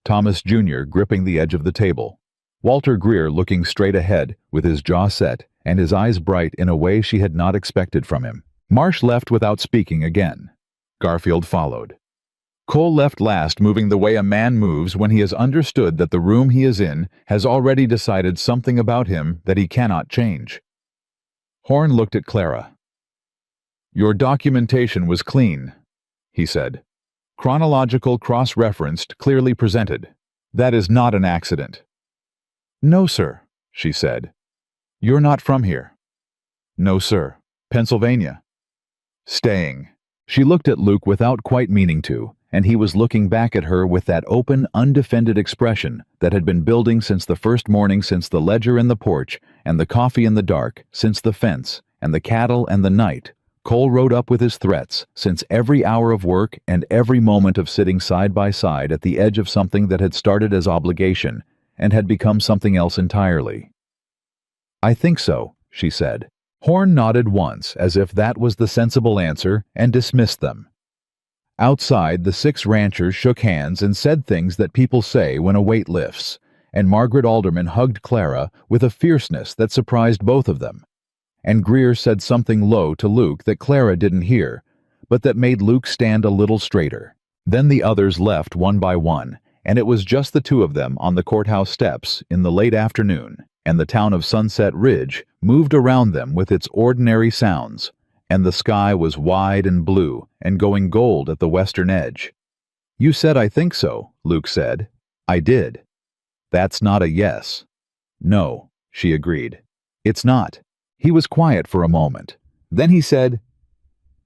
Thomas Jr. gripping the edge of the table. Walter Greer looking straight ahead, with his jaw set and his eyes bright in a way she had not expected from him. Marsh left without speaking again. Garfield followed. Cole left last, moving the way a man moves when he has understood that the room he is in has already decided something about him that he cannot change. Horn looked at Clara. "Your documentation was clean," he said. "Chronological, cross-referenced, clearly presented. That is not an accident." "No, sir," she said. "You're not from here." "No, sir. Pennsylvania." "Staying." She looked at Luke without quite meaning to, and he was looking back at her with that open, undefended expression that had been building since the first morning, since the ledger in the porch, and the coffee in the dark, since the fence, and the cattle and the night. Cole rode up with his threats, since every hour of work and every moment of sitting side by side at the edge of something that had started as obligation and had become something else entirely. "I think so," she said. Horn nodded once, as if that was the sensible answer, and dismissed them. Outside, the 6 ranchers shook hands and said things that people say when a weight lifts, and Margaret Alderman hugged Clara with a fierceness that surprised both of them. And Greer said something low to Luke that Clara didn't hear, but that made Luke stand a little straighter. Then the others left one by one, and it was just the 2 of them on the courthouse steps in the late afternoon, and the town of Sunset Ridge moved around them with its ordinary sounds, and the sky was wide and blue and going gold at the western edge. "You said I think so," Luke said. "I did." "That's not a yes." "No," she agreed. "It's not." He was quiet for a moment. Then he said,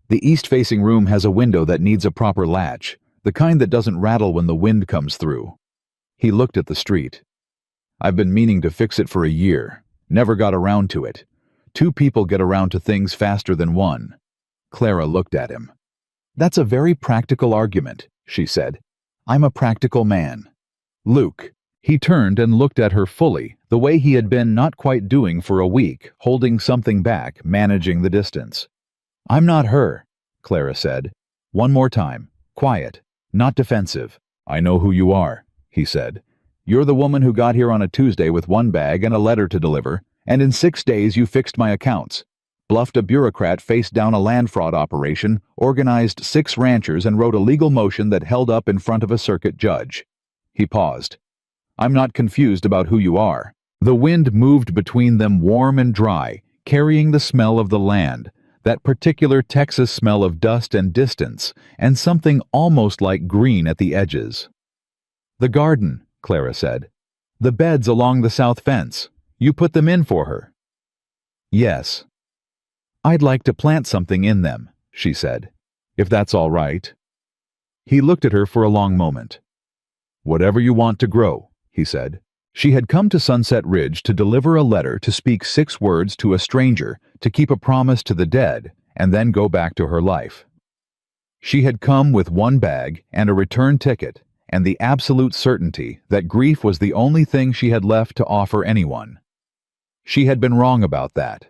"The east-facing room has a window that needs a proper latch, the kind that doesn't rattle when the wind comes through." He looked at the street. "I've been meaning to fix it for a year. Never got around to it. 2 people get around to things faster than one." Clara looked at him. "That's a very practical argument," she said. "I'm a practical man." "Luke." He turned and looked at her fully, the way he had been not quite doing for a week, holding something back, managing the distance. "I'm not her," Clara said. "One more time. Quiet. Not defensive." "I know who you are," he said. "You're the woman who got here on a Tuesday with 1 bag and a letter to deliver, and in 6 days you fixed my accounts, bluffed a bureaucrat, faced down a land fraud operation, organized 6 ranchers, and wrote a legal motion that held up in front of a circuit judge." He paused. "I'm not confused about who you are." The wind moved between them, warm and dry, carrying the smell of the land, that particular Texas smell of dust and distance, and something almost like green at the edges. "The garden," Clara said. "The beds along the south fence. You put them in for her." "Yes." "I'd like to plant something in them," she said, "if that's all right." He looked at her for a long moment. "Whatever you want to grow," he said. She had come to Sunset Ridge to deliver a letter, to speak 6 words to a stranger, to keep a promise to the dead, and then go back to her life. She had come with 1 bag and a return ticket, and the absolute certainty that grief was the only thing she had left to offer anyone. She had been wrong about that.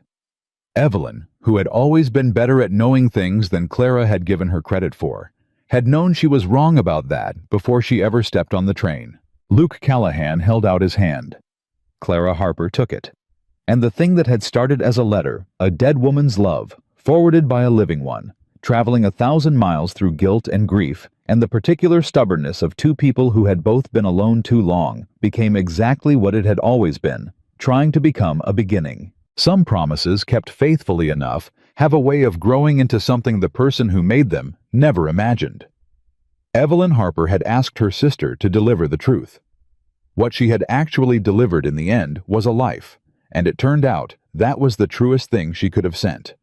Evelyn, who had always been better at knowing things than Clara had given her credit for, had known she was wrong about that before she ever stepped on the train. Luke Callahan held out his hand. Clara Harper took it. And the thing that had started as a letter, a dead woman's love, forwarded by a living one, traveling 1,000 miles through guilt and grief, and the particular stubbornness of 2 people who had both been alone too long, became exactly what it had always been, trying to become a beginning. Some promises, kept faithfully enough, have a way of growing into something the person who made them never imagined. Evelyn Harper had asked her sister to deliver the truth. What she had actually delivered in the end was a life, and it turned out that was the truest thing she could have sent.